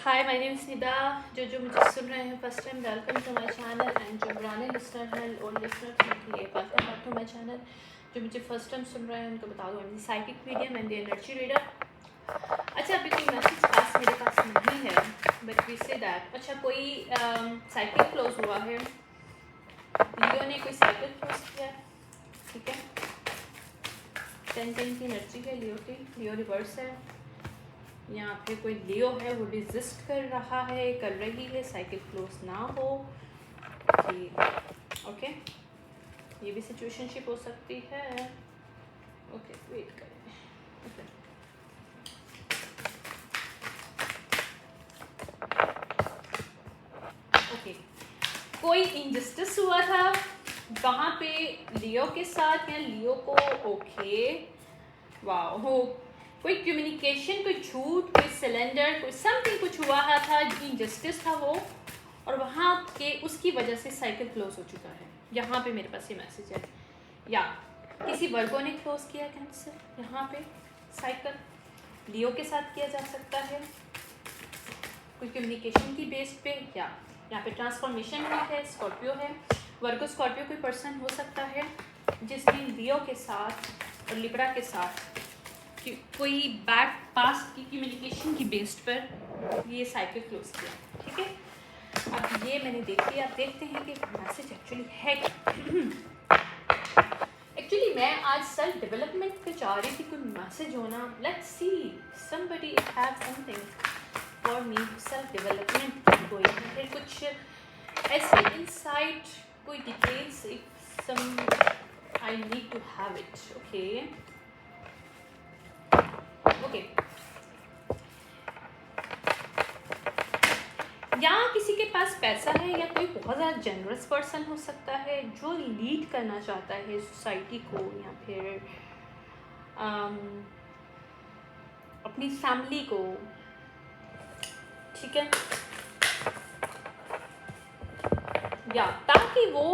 Hi, my name is Nida. जो मुझे सुन रहे हैं first time, welcome to my channel. And जो पुराने लिस्नर हैं, ओल्ड लिस्नर, उनके लिए welcome back to my channel. जो मुझे फर्स्ट टाइम सुन रहे हैं उनको बता दूँ, मैं psychic medium and the energy reader. अच्छा, अभी कोई मैसेज खास मेरे पास नहीं है, बट वी से दैट। अच्छा, कोई साइकिल क्लोज हुआ है, लियो ने कोई साइकिल क्लोज किया, ठीक है। 10 की एनर्जी है लियो की, लियो रिवर्स है। यहाँ पे कोई लियो है, वो रिजिस्ट कर रहा है, कर रही है साइकिल क्लोज ना हो कि ओके, ये भी सिचुएशनशिप हो सकती है। ओके, वेट करें। ओके, कोई इनजस्टिस हुआ था वहाँ पे लियो के साथ, या लियो को ओके वाह हो, कोई कम्युनिकेशन, कोई झूठ, कोई सिलेंडर, कोई समथिंग कुछ हुआ था, इनजस्टिस था वो, और वहाँ के उसकी वजह से साइकिल क्लोज हो चुका है। यहाँ पे मेरे पास ये मैसेज है, या किसी वर्गों ने क्लोज किया कैंसर, यहाँ पे साइकिल लियो के साथ किया जा सकता है, कोई कम्युनिकेशन की बेस पे, या यहाँ पे ट्रांसफॉर्मेशन है, स्कॉर्पियो है। वर्गो स्कॉर्पियो कोई पर्सन हो सकता है जिसने लियो के साथ और लिब्रा के साथ कोई बैक पास्ट की कम्युनिकेशन की बेस्ड पर ये साइकिल क्लोज किया, ठीक है। अब ये मैंने देख लिया, अब देखते हैं कि मैसेज एक्चुअली है क्या। एक्चुअली मैं आज सेल्फ डेवलपमेंट पे चाह रही थी, कोई मैसेज होना। Let's see, somebody have something for me, self development कोई, फिर कुछ ऐसे इनसाइट, कोई details, some I need to have it. Okay, या किसी के पास पैसा है, या कोई बहुत ज़्यादा जनरस पर्सन हो सकता है जो लीड करना चाहता है सोसाइटी को, या फिर अपनी फैमिली को, ठीक है। या ताकि वो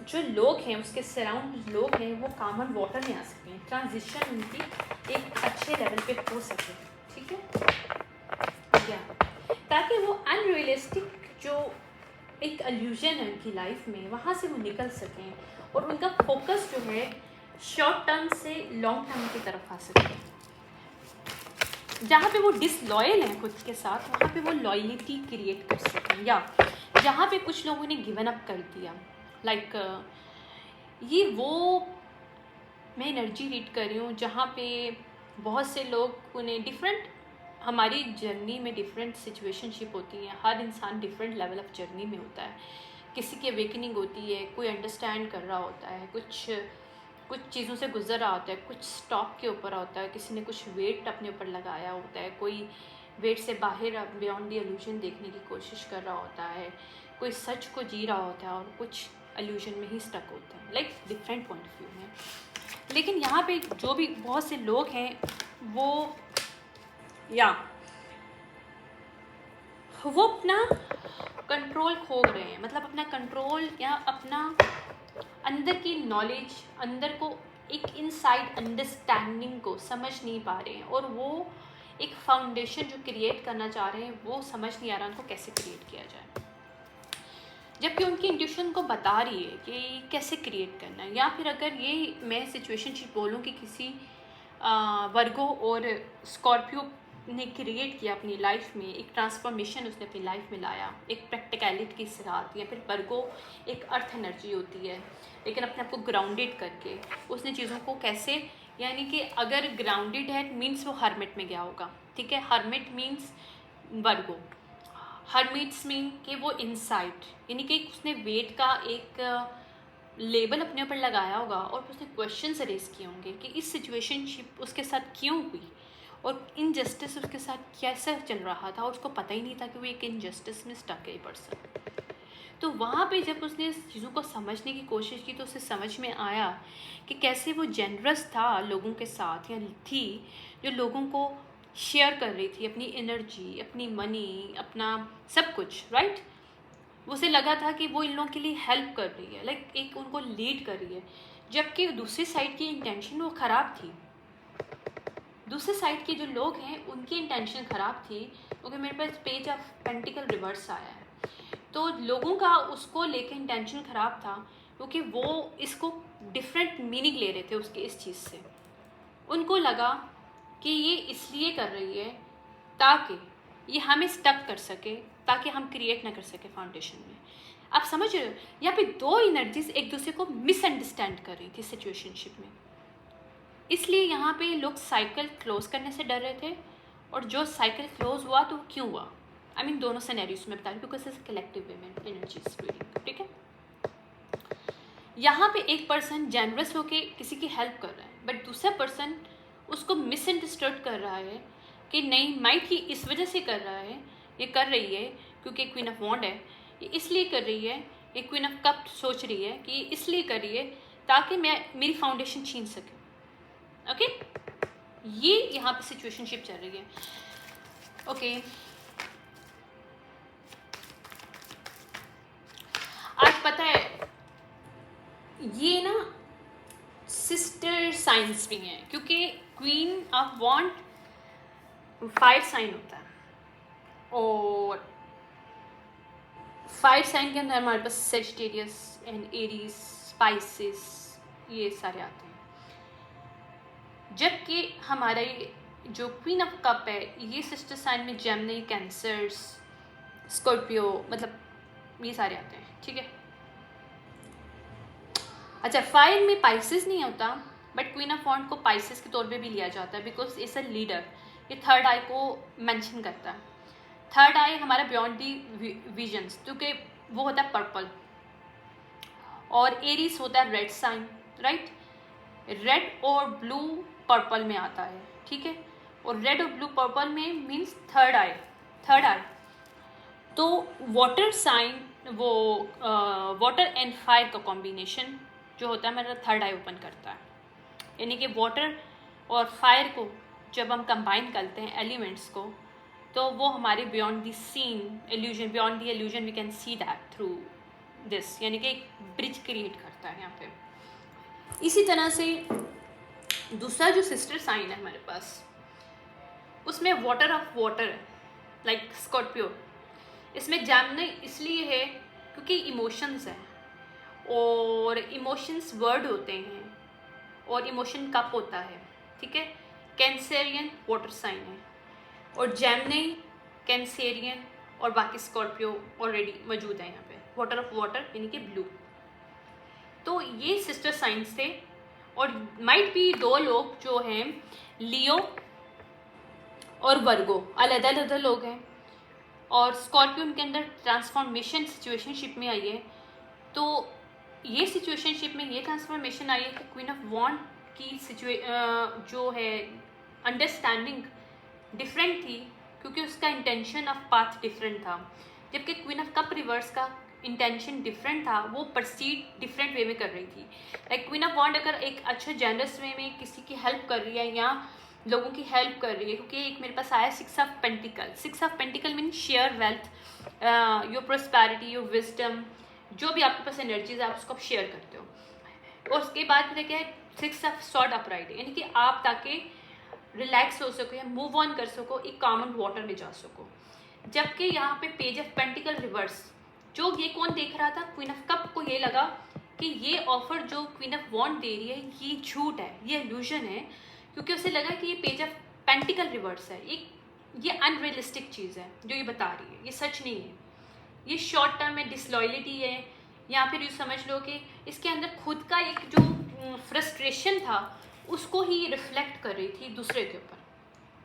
जो लोग हैं, उसके सराउंड लोग हैं, वो कॉमन वाटर में आ सकें, ट्रांजिशन उनकी एक अच्छे लेवल पे हो सके, ठीक है। या ताकि वो अनरियलिस्टिक जो एक अल्यूजन है उनकी लाइफ में, वहाँ से वो निकल सकें और उनका फोकस जो है शॉर्ट टर्म से लॉन्ग टर्म की तरफ आ सके। जहाँ पे वो डिसलॉयल हैं खुद के साथ, वहाँ पे वो लॉयलिटी क्रिएट कर सकें। या जहाँ पे कुछ लोगों ने गिवन अप कर दिया, लाइक ये वो मैं एनर्जी रीड कर रही हूँ जहाँ पे बहुत से लोग उन्हें डिफरेंट, हमारी जर्नी में डिफरेंट सिचुएशनशिप होती हैं, हर इंसान डिफरेंट लेवल ऑफ जर्नी में होता है। किसी की अवेकनिंग होती है, कोई अंडरस्टैंड कर रहा होता है, कुछ चीज़ों से गुजर रहा होता है, कुछ स्टॉप के ऊपर होता है, किसी ने कुछ वेट अपने ऊपर लगाया होता है, कोई वेट से बाहर बियॉन्ड द इल्यूजन देखने की कोशिश कर रहा होता है, कोई सच को जी रहा होता है, और कुछ इल्यूजन में ही स्टक होता है। Like different point of view है। लेकिन यहाँ पे जो भी बहुत से लोग हैं, वो अपना कंट्रोल खो रहे हैं, मतलब अपना कंट्रोल या अपना अंदर की नॉलेज, अंदर को एक इनसाइड अंडरस्टैंडिंग को समझ नहीं पा रहे हैं, और वो एक फाउंडेशन जो क्रिएट करना चाह रहे हैं वो समझ नहीं आ रहा उनको कैसे क्रिएट किया जाए, जबकि उनकी इंट्यूशन को बता रही है कि कैसे क्रिएट करना है। या फिर अगर ये मैं सिचुएशनशिप बोलूँ कि किसी वर्गो और स्कॉर्पियो ने क्रिएट किया अपनी लाइफ में, एक ट्रांसफॉर्मेशन उसने अपनी लाइफ में लाया, एक प्रैक्टिकलिटी के साथ, या फिर वर्गो एक अर्थ एनर्जी होती है, लेकिन अपने आप को ग्राउंडेड करके उसने चीज़ों को कैसे, यानी कि अगर ग्राउंडेड है मीन्स वो हर्मिट में गया होगा, ठीक है। हर्मिट मीन्स वर्गो, हर्मिट्स मीन कि वो इनसाइट, यानी कि उसने वेट का एक लेबल अपने ऊपर लगाया होगा, और उसने क्वेश्चंस रेज किए होंगे कि इस सिचुएशनशिप उसके साथ क्यों हुई, और इनजस्टिस उसके साथ कैसे चल रहा था, और उसको पता ही नहीं था कि वो एक इनजस्टिस में स्टक है पर्सन। तो वहाँ पे जब उसने इस चीज़ों को समझने की कोशिश की, तो उसे समझ में आया कि कैसे वो जेनरस था लोगों के साथ, या थी जो लोगों को शेयर कर रही थी अपनी एनर्जी, अपनी मनी, अपना सब कुछ, राइट। उसे लगा था कि वो इन लोगों के लिए हेल्प कर रही है, लाइक एक उनको लीड कर रही है, जबकि दूसरी साइड की इंटेंशन वो ख़राब थी। दूसरे साइड के जो लोग हैं उनकी इंटेंशन ख़राब थी, क्योंकि मेरे पास पेज ऑफ पेंटिकल रिवर्स आया है। तो लोगों का उसको लेके इंटेंशन ख़राब था, क्योंकि वो इसको डिफरेंट मीनिंग ले रहे थे उसके इस चीज़ से। उनको लगा कि ये इसलिए कर रही है ताकि ये हमें स्टक कर सके, ताकि हम क्रिएट ना कर सके फाउंडेशन में। आप समझ रहे हो, यहाँ पे दो एनर्जीज एक दूसरे को मिसअंडरस्टैंड कर रही थी सिचुएशनशिप में। इसलिए यहाँ पे लोग साइकिल क्लोज करने से डर रहे थे, और जो साइकिल क्लोज हुआ तो क्यों हुआ, आई मीन दोनों सिनेरियोस में बता रही हूँ, because is collective way energies reading, ठीक है। यहाँ पे एक पर्सन जेनरस होके किसी की हेल्प कर रहा है, बट दूसरा पर्सन उसको मिसअंडरस्टूड कर रहा है कि नहीं, माइट ये इस वजह से कर रहा है, ये कर रही है क्योंकि क्वीन ऑफ वॉन्ड है, ये इसलिए कर रही है, ये क्वीन ऑफ कप सोच रही है कि ये इसलिए कर रही है ताकि मैं मेरी फाउंडेशन छीन सके। ओके, ये यहाँ पे सिचुएशनशिप चल रही है। ओके, आज पता है ये ना सिस्टर साइंस भी हैं, क्योंकि queen of wand fire sign होता है, और फायर साइन के अंदर हमारे पास सेजिटेरियस एंड एरीज, स्पाइसिस, ये सारे आते हैं। जबकि हमारा जो क्वीन ऑफ कप है ये सिस्टर साइन में जेमिनी, कैंसर्स, स्कॉर्पियो, मतलब ये सारे आते हैं, ठीक है। अच्छा, फायर में पाइसिस नहीं होता, बट क्वीन ऑफ वॉन्ड को पाइसिस के तौर पे भी लिया जाता है, बिकॉज इट्स अ लीडर। ये थर्ड आई को मेंशन करता है। थर्ड आई हमारा बियॉन्ड दी विजन्स, क्योंकि वो होता है पर्पल, और एरीज होता है रेड साइन, राइट। रेड और ब्लू पर्पल में आता है, ठीक है, और रेड और ब्लू पर्पल में मीन्स थर्ड आई, थर्ड आई। तो वाटर साइन, वो वाटर एंड फायर का कॉम्बिनेशन जो होता है मेरा थर्ड आई ओपन करता है, यानी कि वाटर और फायर को जब हम कंबाइन करते हैं एलिमेंट्स को, तो वो हमारे beyond the scene illusion, beyond the illusion we can see that through this, यानी कि एक ब्रिज क्रिएट करता है यहाँ पे। इसी तरह से दूसरा जो सिस्टर साइन है हमारे पास, उसमें water of water like Scorpio, इसमें जेमिनी इसलिए है क्योंकि इमोशंस है, और इमोशंस वर्ड होते हैं, और इमोशन कप होता है, ठीक है। कैंसेरियन वाटर साइन है, और जेमिनी, कैंसेरियन और बाकी स्कॉर्पियो ऑलरेडी मौजूद है यहाँ पे, वाटर ऑफ वाटर यानी कि ब्लू। तो ये सिस्टर साइंस थे, और माइट भी दो लोग जो हैं लियो और वर्गो अलग अलग लोग हैं, और स्कॉर्पियो के अंदर ट्रांसफॉर्मेशन सिचुएशनशिप में आई है। तो ये सिचुएशनशिप में ये ट्रांसफॉर्मेशन आई है कि क्वीन ऑफ वॉन्ड की जो है अंडरस्टैंडिंग डिफरेंट थी, क्योंकि उसका इंटेंशन ऑफ पाथ डिफरेंट था, जबकि क्वीन ऑफ कप रिवर्स का इंटेंशन डिफरेंट था, वो परसीड डिफरेंट वे में कर रही थी। लाइक क्वीन ऑफ वॉन्ड अगर एक अच्छा जेनरस वे में किसी की हेल्प कर रही है या लोगों की हेल्प कर रही है, क्योंकि एक मेरे पास आया six of pentacle. Six of pentacle mean share wealth, your prosperity, your wisdom, जो भी आपके पास एनर्जीज है आप उसको शेयर करते हो। और उसके बाद क्या है, सिक्स ऑफ सॉर्ड अपराइट, यानी कि आप ताकि रिलैक्स हो सको या मूव ऑन कर सको, एक कॉमन वाटर में जा सको। जबकि यहाँ पे पेज ऑफ पेंटिकल रिवर्स, जो ये कौन देख रहा था, क्वीन ऑफ कप को ये लगा कि ये ऑफर जो क्वीन ऑफ वॉन्ड दे रही है ये झूठ है, ये इल्यूजन है, क्योंकि उसे लगा कि ये पेज ऑफ पेंटिकल रिवर्स है, ये अनरियलिस्टिक चीज़ है जो ये बता रही है, ये सच नहीं है, ये शॉर्ट टर्म में डिसलॉयलिटी है, या फिर यूँ समझ लो कि इसके अंदर खुद का एक जो फ्रस्ट्रेशन था उसको ही रिफ्लेक्ट कर रही थी दूसरे के ऊपर,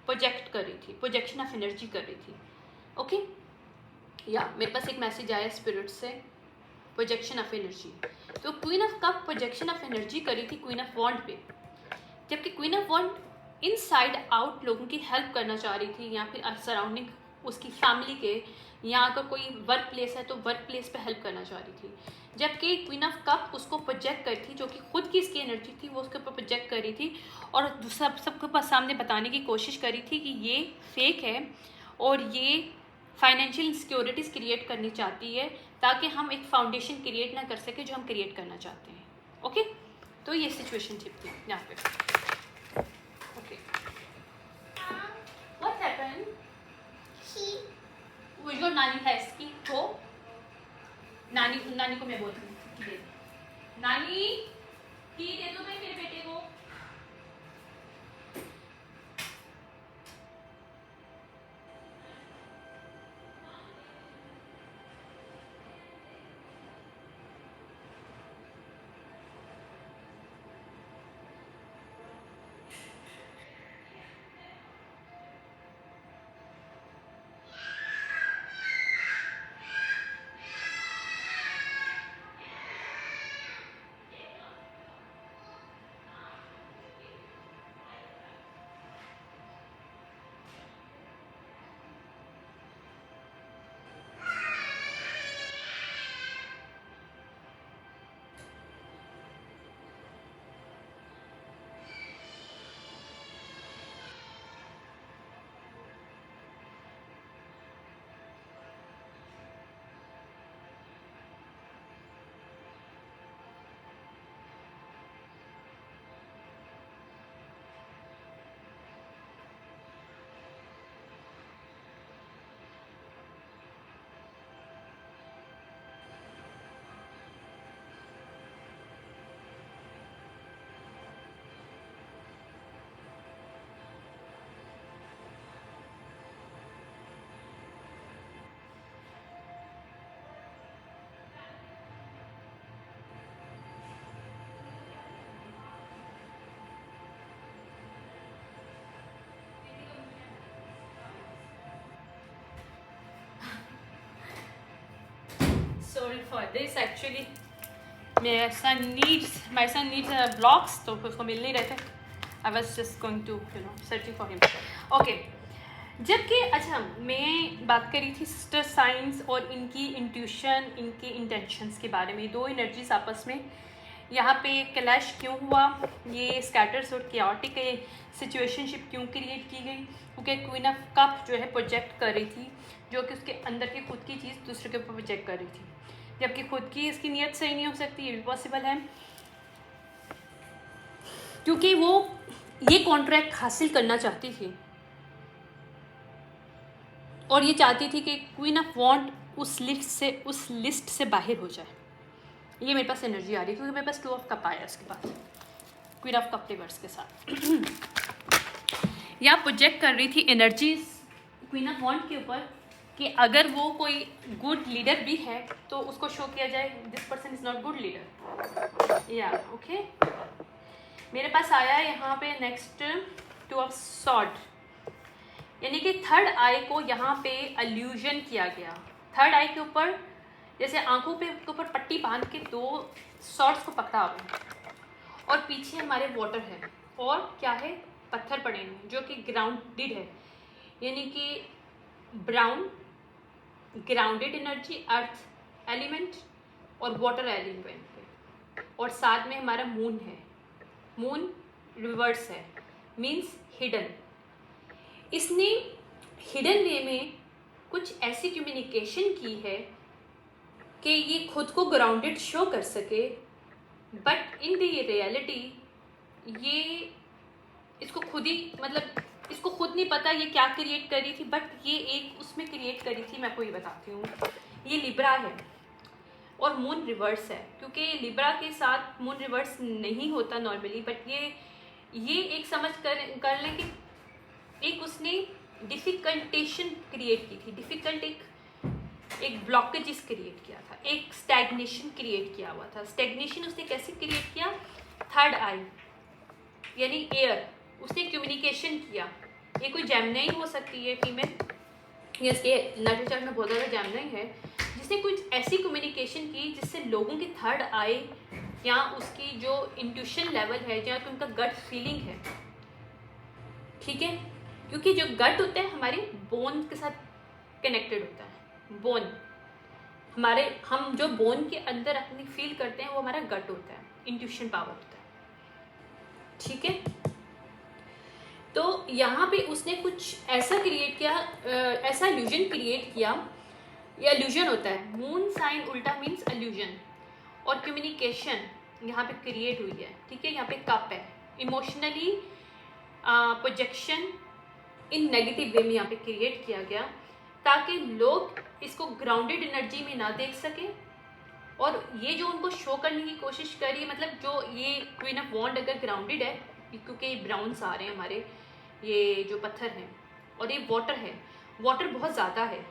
प्रोजेक्ट कर रही थी, प्रोजेक्शन ऑफ एनर्जी कर रही थी। ओके, या मेरे पास एक मैसेज आया स्पिरिट से, प्रोजेक्शन ऑफ एनर्जी। तो queen of cup projection of energy करी थी क्वीन ऑफ वॉन्ड पे, जबकि queen of wand inside out लोगों की हेल्प करना चाह रही थी, या फिर सराउंडिंग उसकी फैमिली के, या अगर कोई वर्क प्लेस है तो वर्क प्लेस पे हेल्प करना चाह रही थी। जबकि क्वीन ऑफ कप उसको प्रोजेक्ट कर थी, जो कि खुद की इसकी एनर्जी थी वो उसके ऊपर प्रोजेक्ट कर रही थी, और सबके सामने बताने की कोशिश करी थी कि ये फेक है और ये फाइनेंशियल इंसिक्योरिटीज़ क्रिएट करनी चाहती है, ताकि हम एक फाउंडेशन क्रिएट ना कर सके जो हम क्रिएट करना चाहते हैं। ओके, तो ये सिचुएशन थी यहाँ पे। ओके, नानी है इसकी, तो नानी नानी को मैं बोलती हूँ दे दो। नानी की दे दो भाई मेरे बेटे को। Sorry for this, actually my son needs blocks, तो उसको मिल नहीं रहे थे। I was just going to searching for him. Okay. जबकि अच्छा मैं बात करी थी सिस्टर साइंस और इनकी इंट्यूशन, इनकी इंटेंशंस के बारे में। दो एनर्जीज आपस में यहाँ पे क्लैश क्यों हुआ, ये स्कैटर्स और chaotic सिचुएशनशिप क्यों क्रिएट की गई, क्योंकि क्वीन ऑफ कप जो है प्रोजेक्ट कर रही थी, जो कि उसके अंदर की खुद की चीज़ दूसरे के ऊपर प्रोजेक्ट कर रही थी, जबकि खुद की इसकी नीयत सही नहीं हो सकती। ये भी पॉसिबल है क्योंकि वो ये कॉन्ट्रैक्ट हासिल करना चाहती थी और ये चाहती थी कि क्वीन ऑफ वॉन्ड उस लिस्ट से बाहर हो जाए। ये मेरे पास एनर्जी आ रही है क्योंकि मेरे पास 2 ऑफ कप आया उसके बाद क्वीन ऑफ कप रिवर्स के साथ। यहाँ प्रोजेक्ट कर रही थी एनर्जीज क्वीन ऑफ वॉन्ड के ऊपर कि अगर वो कोई गुड लीडर भी है तो उसको शो किया जाए this person is not good leader. या ओके, मेरे पास आया यहाँ पे नेक्स्ट 2 ऑफ सॉर्ड, यानी कि थर्ड आई को यहाँ पे अल्यूजन किया गया। थर्ड आई के ऊपर जैसे आंखों पे के ऊपर पट्टी बांध के 2 सॉर्ड्स को पकड़ा हुआ है और पीछे हमारे वाटर है और क्या है, पत्थर पड़े हैं जो कि ग्राउंडेड है, यानी कि brown grounded energy earth element और वाटर एलिमेंट, और साथ में हमारा मून है, मून रिवर्स है, मीन्स हिडन। इसने हिडन वे में कुछ ऐसी कम्युनिकेशन की है कि ये खुद को ग्राउंडेड शो कर सके, बट इन द रियलिटी ये इसको खुद ही इसको खुद नहीं पता ये क्या क्रिएट करी थी, बट ये एक उसमें क्रिएट करी थी। मैं आपको ये बताती हूँ, ये लिब्रा है और मून रिवर्स है, क्योंकि लिब्रा के साथ मून रिवर्स नहीं होता नॉर्मली, बट ये एक समझ कर लें कि एक उसने डिफ़िकल्टेशन क्रिएट की थी, डिफ़िकल्ट एक ब्लॉकेजेस क्रिएट किया था, एक स्टैग्नेशन क्रिएट किया हुआ था। स्टैग्नेशन उसने कैसे क्रिएट किया, थर्ड आई यानी एयर, उसने कम्युनिकेशन किया। ये कोई जेमिनी हो सकती है फीमेल, यस ये लिटरेचर में बहुत ज़्यादा जेमिनी है, जिसने कुछ ऐसी कम्युनिकेशन की जिससे लोगों की थर्ड आई या उसकी जो इंट्यूशन लेवल है या कि उनका गट फीलिंग है, ठीक है, क्योंकि जो गट होता है हमारे बोन के साथ कनेक्टेड होता है। बोन हम जो बोन के अंदर अपनी फील करते हैं वो हमारा गट होता है, इंट्यूशन पावर होता है, ठीक है। तो यहाँ पे उसने कुछ ऐसा क्रिएट किया, ऐसा इल्यूजन क्रिएट किया, ये इल्यूजन होता है, मून साइन उल्टा मीन्स इल्यूजन, और कम्युनिकेशन यहाँ पे क्रिएट हुई है, ठीक है। यहाँ पे कप है, इमोशनली प्रोजेक्शन इन नेगेटिव वे में यहाँ पे क्रिएट किया गया, ताकि लोग इसको ग्राउंडेड एनर्जी में ना देख सकें। और ये जो उनको शो करने की कोशिश करी, मतलब जो ये क्वीन ऑफ वॉन्ड अगर ग्राउंडेड है, क्योंकि ब्राउन्स आ रहे हैं हमारे ये जो पत्थर हैं, और ये वाटर है, वाटर बहुत ज़्यादा है,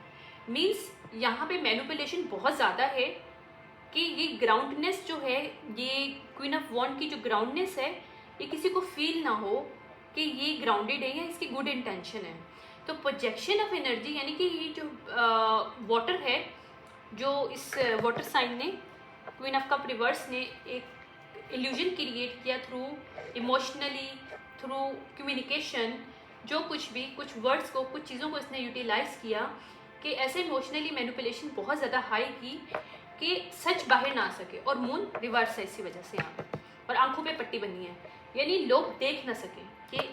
मीन्स यहाँ पे मैनिपुलेशन बहुत ज़्यादा है कि ये ग्राउंडनेस जो है, ये क्वीन ऑफ वॉन्ड की जो ग्राउंडनेस है, ये किसी को फील ना हो कि ये ग्राउंडेड है या इसकी गुड इंटेंशन है। तो प्रोजेक्शन ऑफ एनर्जी यानी कि ये जो वाटर है, जो इस वाटर साइन ने, क्वीन ऑफ कप रिवर्स ने एक इल्यूजन क्रिएट किया थ्रू इमोशनली, थ्रू कम्युनिकेशन, जो कुछ भी, कुछ वर्ड्स को, कुछ चीज़ों को इसने यूटिलाइज किया कि ऐसे इमोशनली मैनिपुलेशन बहुत ज़्यादा हाई की कि सच बाहर ना आ सके। और मून रिवर्स है इसी वजह से यहाँ पे, और आंखों पे पट्टी बनी है, यानी लोग देख ना सकें कि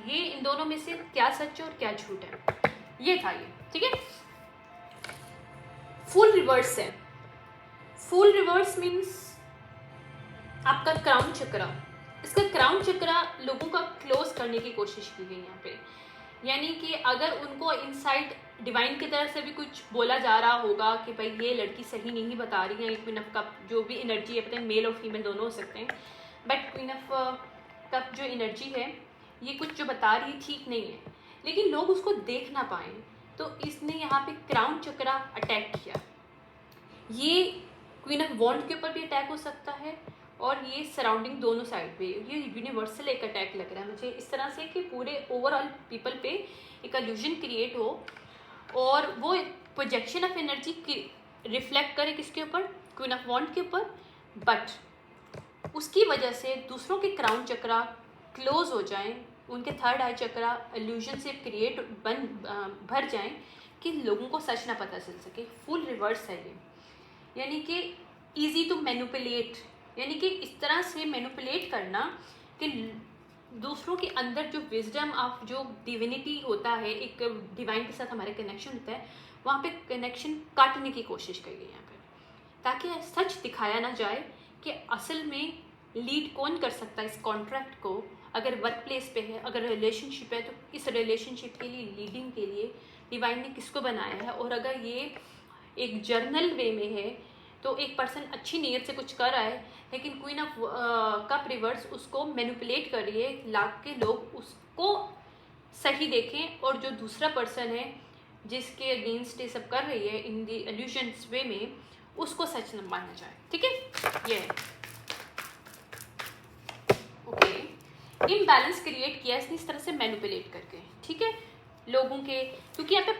ये इन दोनों में से क्या सच है और क्या झूठ है। ये था ये, ठीक है। फुल रिवर्स है। फुल रिवर्स मीन्स आपका क्राउन चक्रा, इसका क्राउन चक्रा लोगों का क्लोज करने की कोशिश की गई यहाँ पे, यानी कि अगर उनको इनसाइड डिवाइन की तरफ से भी कुछ बोला जा रहा होगा कि भाई ये लड़की सही नहीं बता रही है, क्वीन ऑफ कप जो भी एनर्जी है, पता है मेल और फीमेल दोनों हो सकते हैं, बट क्वीन ऑफ कप जो एनर्जी है ये कुछ जो बता रही ठीक नहीं है, लेकिन लोग उसको देख ना पाए, तो इसने यहाँ पे क्राउन चक्रा अटैक किया। ये क्वीन ऑफ वॉन्ड के ऊपर भी अटैक हो सकता है, और ये सराउंडिंग दोनों साइड पे, ये यूनिवर्सल एक अटैक लग रहा है मुझे इस तरह से कि पूरे ओवरऑल पीपल पे एक इल्यूजन क्रिएट हो, और वो प्रोजेक्शन ऑफ एनर्जी रिफ्लेक्ट करे किसके ऊपर, क्वीन ऑफ वॉन्ड के ऊपर, बट उसकी वजह से दूसरों के क्राउन चक्रा क्लोज हो जाएं, उनके थर्ड आई चक्रा इल्यूजन से क्रिएट भर जाएं कि लोगों को सच ना पता चल सके। फुल रिवर्स है ये, यानी कि ईजी टू मैनिपुलेट, यानी कि इस तरह से मैनिपुलेट करना कि दूसरों के अंदर जो विजडम ऑफ जो डिविनिटी होता है, एक डिवाइन के साथ हमारे कनेक्शन होता है, वहाँ पे कनेक्शन काटने की कोशिश करी गई यहाँ पे, ताकि सच दिखाया ना जाए कि असल में लीड कौन कर सकता है इस कॉन्ट्रैक्ट को। अगर वर्क प्लेस पे है, अगर रिलेशनशिप है, तो इस रिलेशनशिप के लिए, लीडिंग के लिए डिवाइन ने किसको बनाया है। और अगर ये एक जर्नल वे में है तो एक पर्सन अच्छी नीयत से कुछ कर रहा है, लेकिन क्वीन ऑफ कप रिवर्स उसको मैनिपुलेट कर रही है, लाख के लोग उसको सही देखें, और जो दूसरा पर्सन है जिसके अगेंस्ट ये सब कर रही है इन दी इल्यूजन्स वे में, उसको सच न माना जाए। ठीक है, ये ओके। इम्बैलेंस क्रिएट किया इसने इस तरह से मैनिपुलेट करके, ठीक है, लोगों के, क्योंकि यहाँ पे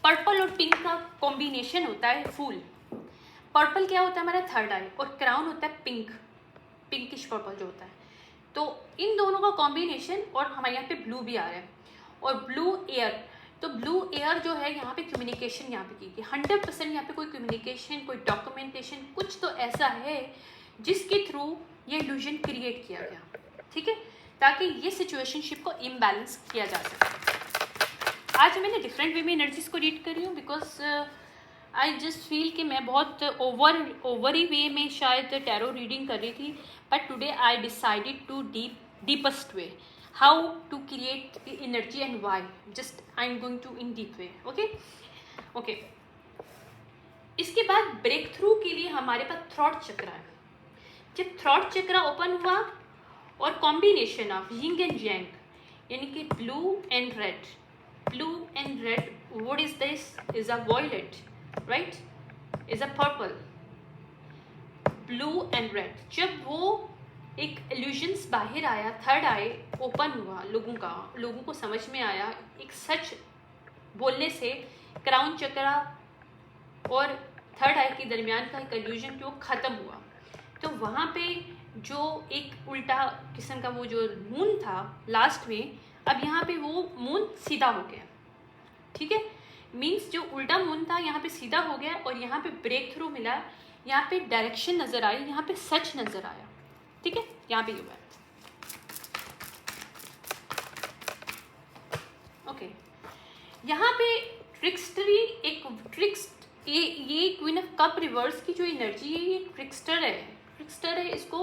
पर्पल और पिंक का कॉम्बिनेशन होता है फूल। पर्पल क्या होता है हमारा थर्ड आई, और क्राउन होता है पिंकिश पर्पल जो होता है, तो इन दोनों का कॉम्बिनेशन। और हमारे यहाँ पे ब्लू भी आ रहा है, और ब्लू एयर, तो ब्लू एयर जो है यहाँ पे कम्युनिकेशन यहाँ पे की गई 100%। यहाँ पे कोई कम्युनिकेशन, कोई डॉक्यूमेंटेशन, कुछ तो ऐसा है जिसके थ्रू ये इल्यूजन क्रिएट किया गया, ठीक है, ताकि ये सिचुएशनशिप को इम्बैलेंस किया जा सके। आज मैंने डिफरेंट वे में एनर्जीज को रीड कर रही हूँ, बिकॉज आई जस्ट फील कि मैं बहुत ओवरी वे में शायद टैरो रीडिंग कर रही थी, but today I decided to deepest way how to create energy and why, just I am going to in deep way. Okay. इसके बाद ब्रेक थ्रू के लिए हमारे पास थ्रॉट चक्र है। जब थ्रॉट चक्र ओपन हुआ और combination of yin and yang, यानी कि blue and red, what is this, is a violet, right, is a purple, blue and red. जब वो एक इल्यूजन्स बाहर आया, थर्ड आई ओपन हुआ, लोगों को समझ में आया, एक सच बोलने से क्राउन चक्रा और थर्ड आई के दरमियान का एक इल्यूजन जो ख़त्म हुआ, तो वहाँ पे जो एक उल्टा किस्म का वो जो मून था लास्ट में, अब यहाँ पे वो मून सीधा हो गया, ठीक है, मीन्स जो उल्टा मून था यहाँ पे सीधा हो गया, और यहाँ पे ब्रेक थ्रू मिला, यहाँ पे डायरेक्शन नज़र आई, यहाँ पे सच नज़र आया, ठीक है, यहाँ पे ये हुआ। ओके, यहाँ पे ट्रिक्स्टरी, ये क्वीन ऑफ कप रिवर्स की जो एनर्जी है, ये ट्रिक्स्टर है, इसको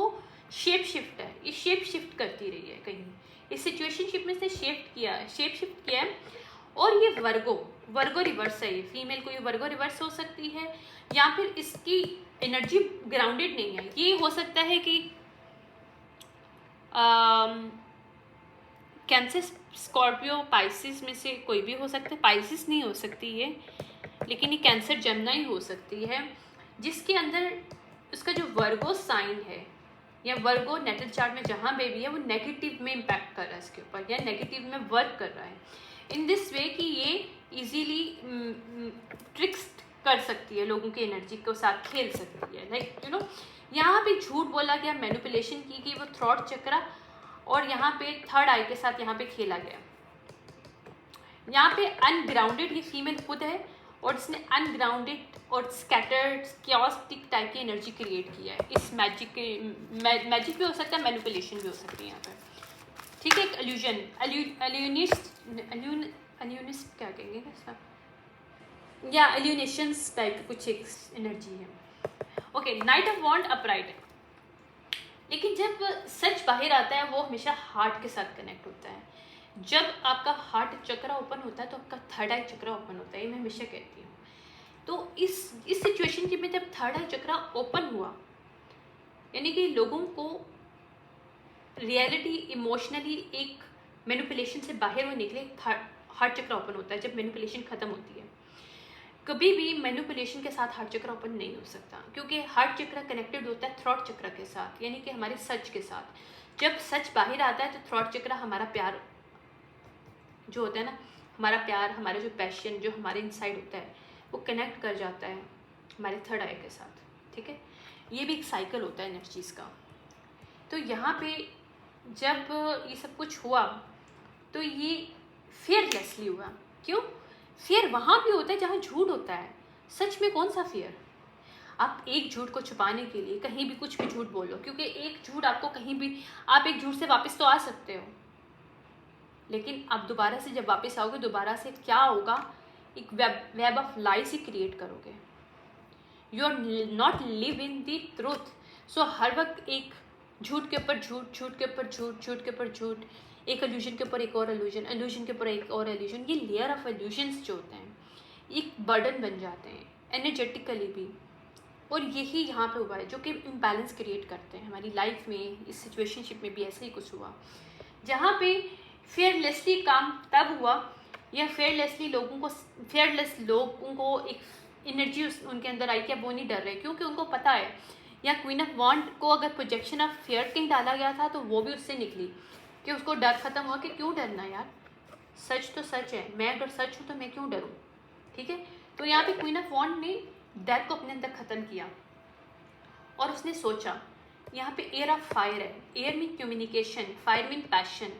शेप शिफ्ट है, ये शेप शिफ्ट करती रही है, कहीं इस सिचुएशनशिप में से शेप शिफ्ट किया है, और ये वर्गो रिवर्स है, ये फीमेल को ये वर्गो रिवर्स हो सकती है, या फिर इसकी एनर्जी ग्राउंडेड नहीं है। ये हो सकता है कि कैंसर, स्कॉर्पियो, पाइसिस में से कोई भी हो सकता है। पाइसिस नहीं हो सकती ये, लेकिन ये कैंसर जेमिनी हो सकती है, जिसके अंदर उसका जो वर्गो साइन है या वर्गो नेटल चार्ट में जहाँ बेबी है वो नेगेटिव में इम्पैक्ट कर रहा है इसके ऊपर, या नेगेटिव में वर्क कर रहा है इन दिस वे कि ये इजीली ट्रिक्स कर सकती है, लोगों की एनर्जी के साथ खेल सकती है। लाइक यू नो, यहाँ पे झूठ बोला गया, मैनिपुलेशन की गई, वो थ्रॉट चक्रा, और यहाँ पे थर्ड आई के साथ यहाँ पे खेला गया। यहाँ पे अनग्राउंडेड ये फीमेल खुद है, और इसने अनग्राउंडेड और स्कैटर्ड क्योस्टिक टाइप की एनर्जी क्रिएट किया है। इस मैजिक भी हो सकता है, मैनिपुलेशन भी हो सकती है यहाँ पे, ठीक है। एक एल्यूनिस्ट क्या कहेंगे ना इसका, या एल्यूनेशंस टाइप की कुछ एक एनर्जी है। Okay, knight of wand upright, लेकिन जब सच बाहर आता है वो हमेशा हार्ट के साथ कनेक्ट होता है। जब आपका हार्ट चक्रा ओपन होता है तो आपका थर्ड आई चक्रा ओपन होता है, ये मैं हमेशा कहती हूँ। तो इस सिचुएशन के में जब थर्ड आई चक्रा ओपन हुआ, यानी कि लोगों को रियलिटी इमोशनली एक मैनिपुलेशन से बाहर वो निकले, हार्ट चक्रा ओपन होता है जब मैनिपुलेशन खत्म होती है। कभी भी मैनिपुलेशन के साथ हार्ट चक्रा ओपन नहीं हो सकता, क्योंकि हार्ट चक्रा कनेक्टेड होता है थ्रॉट चक्रा के साथ, यानी कि हमारे सच के साथ। जब सच बाहर आता है तो थ्रॉट चक्रा हमारा प्यार जो होता है ना, हमारा प्यार, हमारा जो पैशन जो हमारे इनसाइड होता है वो कनेक्ट कर जाता है हमारे थर्ड आई के साथ, ठीक है। ये भी एक साइकिल होता है एनर्जीज का। तो यहाँ पे जब ये सब कुछ हुआ तो ये फियरलेसली हुआ। क्यों? फियर वहाँ भी होता है जहाँ झूठ होता है, सच में कौन सा फियर? आप एक झूठ को छुपाने के लिए कहीं भी कुछ भी झूठ बोलो, क्योंकि एक झूठ आपको कहीं भी, आप एक झूठ से वापस तो आ सकते हो, लेकिन आप दोबारा से जब वापस आओगे दोबारा से क्या होगा, एक वेब ऑफ लाइज ही क्रिएट करोगे। You are not live in the truth. So हर वक्त एक झूठ के ऊपर झूठ, झूठ के ऊपर झूठ, झूठ के ऊपर झूठ, एक एल्यूजन के ऊपर एक और एल्यूजन, एल्यूजन के ऊपर एक और एल्यूजन, ये लेयर ऑफ एल्यूजन्स जो होते हैं एक बर्डन बन जाते हैं एनर्जेटिकली भी। और यही यहाँ पे हुआ है जो कि इम्बैलेंस क्रिएट करते हैं हमारी लाइफ में। इस सिचुएशनशिप में भी ऐसा ही कुछ हुआ, जहाँ पे फेयरलेसली काम तब हुआ, या फेयरलेस लोगों को एक एनर्जी उनके अंदर आई कि अब वो नहीं डर रहे, क्योंकि उनको पता है, या क्वीन ऑफ वॉन्ड को अगर प्रोजेक्शन ऑफ फेयर कहीं डाला गया था तो वो भी उससे निकली कि उसको डर खत्म हुआ कि क्यों डरना यार, सच तो सच है, मैं अगर सच हूँ तो मैं क्यों डरूँ, ठीक है। तो यहाँ पे क्वीन ऑफ वॉन्ड ने डर को अपने अंदर ख़त्म किया, और उसने सोचा, यहाँ पे एयर ऑफ फायर है, air mean communication, fire mean passion.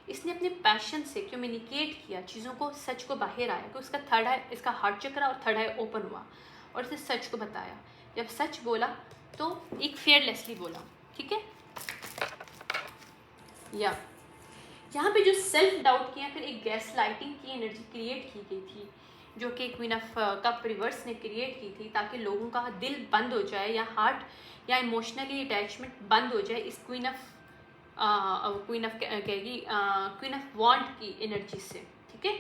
इसने अपने पैशन से कम्युनिकेट किया चीज़ों को, सच को बाहर आया कि उसका थर्ड आई, इसका हार्ट चक्रा और थर्ड आई ओपन हुआ, और उसने सच को बताया। जब सच बोला तो एक फेयरलेसली बोला, ठीक है। या यहाँ पे जो सेल्फ डाउट किया, फिर एक गैस लाइटिंग की एनर्जी क्रिएट की गई थी, जो कि क्वीन ऑफ कप रिवर्स ने क्रिएट की थी, ताकि लोगों का दिल बंद हो जाए, या हार्ट या इमोशनली अटैचमेंट बंद हो जाए इस क्वीन ऑफ वॉन्ड की एनर्जी से, ठीक है।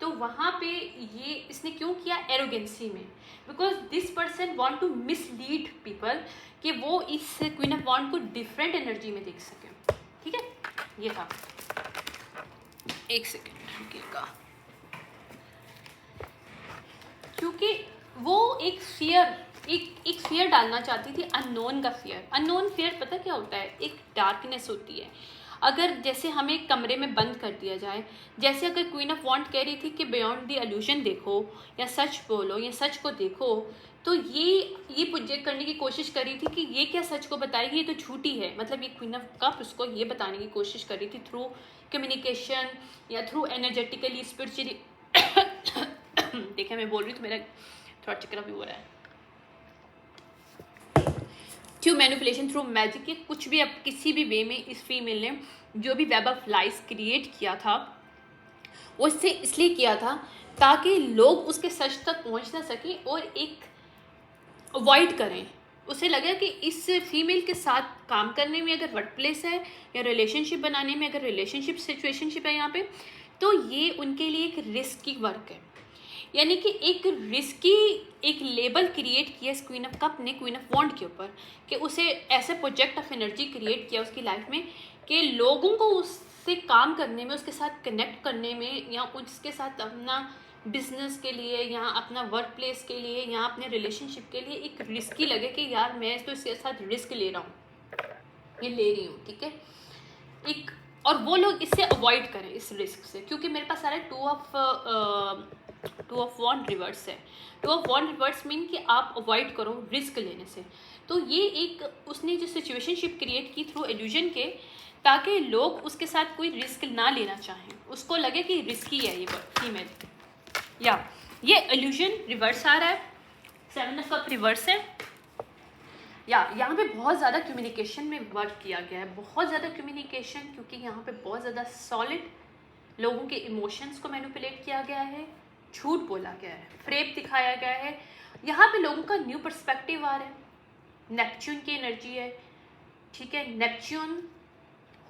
तो वहाँ पे ये इसने क्यों किया? एरोगेंसी में, because this person want to mislead people कि वो इस क्वीन ऑफ वॉन्ड को डिफरेंट एनर्जी में देख सकें, ठीक है। ये था, एक सेकेंड रुकिएगा, क्योंकि वो एक फियर डालना चाहती थी, अननोन का फियर। अननोन फियर पता क्या होता है? एक डार्कनेस होती है। अगर जैसे हमें एक कमरे में बंद कर दिया जाए, जैसे अगर क्वीन ऑफ वॉन्ड कह रही थी कि बियॉन्ड द इल्यूजन देखो, या सच बोलो, या सच को देखो, तो ये प्रोजेक्ट करने की कोशिश कर रही थी कि ये क्या सच को बताएगी, ये तो झूठी है। मतलब ये क्वीन ऑफ कप उसको ये बताने की कोशिश कर रही थी थ्रू कम्युनिकेशन या थ्रू एनर्जेटिकली, स्पिरिचुअली। देखिए मैं बोल रही हूँ तो मेरा थ्रॉट चक्रा भी हो रहा है। थ्रू मैनिपुलेशन, थ्रू मैजिक, या कुछ भी, अब किसी भी वे में इस फीमेल ने जो भी वेब ऑफ लाइज क्रिएट किया था वो इससे इसलिए किया था ताकि लोग उसके सच तक पहुंच ना सके और एक अवॉइड करें। उसे लगा कि इस फीमेल के साथ काम करने में, अगर वर्क प्लेस है या रिलेशनशिप बनाने में, अगर रिलेशनशिप सिचुएशनशिप है यहाँ पे, तो ये उनके लिए एक रिस्की वर्क है, यानी कि एक रिस्की एक लेबल क्रिएट किया इस क्वीन ऑफ कप ने क्वीन ऑफ वॉन्ड के ऊपर, कि उसे ऐसे प्रोजेक्ट ऑफ एनर्जी क्रिएट किया उसकी लाइफ में कि लोगों को उससे काम करने में, उसके साथ कनेक्ट करने में, या उसके साथ अपना बिजनेस के लिए या अपना वर्क प्लेस के लिए या अपने रिलेशनशिप के लिए एक रिस्की लगे कि यार मैं तो इसके साथ रिस्क ले रहा हूँ, ये ले रही हूँ, ठीक है। एक और वो लोग इससे अवॉइड करें इस रिस्क से, क्योंकि मेरे पास सारा टू ऑफ वॉन्ड रिवर्स है। Two of wand reverse mean कि आप अवॉइड करो रिस्क लेने से। तो ये एक उसने जो सिचुएशनशिप क्रिएट की थ्रू इल्यूजन के, ताकि लोग उसके साथ कोई रिस्क ना लेना चाहें, उसको लगे कि रिस्की है ये फीमेल। या ये इल्यूजन रिवर्स आ रहा है, 7 ऑफ कप रिवर्स है। या यहाँ पे बहुत ज़्यादा कम्युनिकेशन में वर्क किया गया है, बहुत ज़्यादा कम्युनिकेशन, क्योंकि यहाँ पे बहुत ज़्यादा सॉलिड लोगों के इमोशंस को मैनिपुलेट किया गया है, झूठ बोला गया है, फ्रेब दिखाया गया है। यहाँ पे लोगों का न्यू पर्सपेक्टिव आ रहा है। नेपच्यून की एनर्जी है, ठीक है। नेपच्यून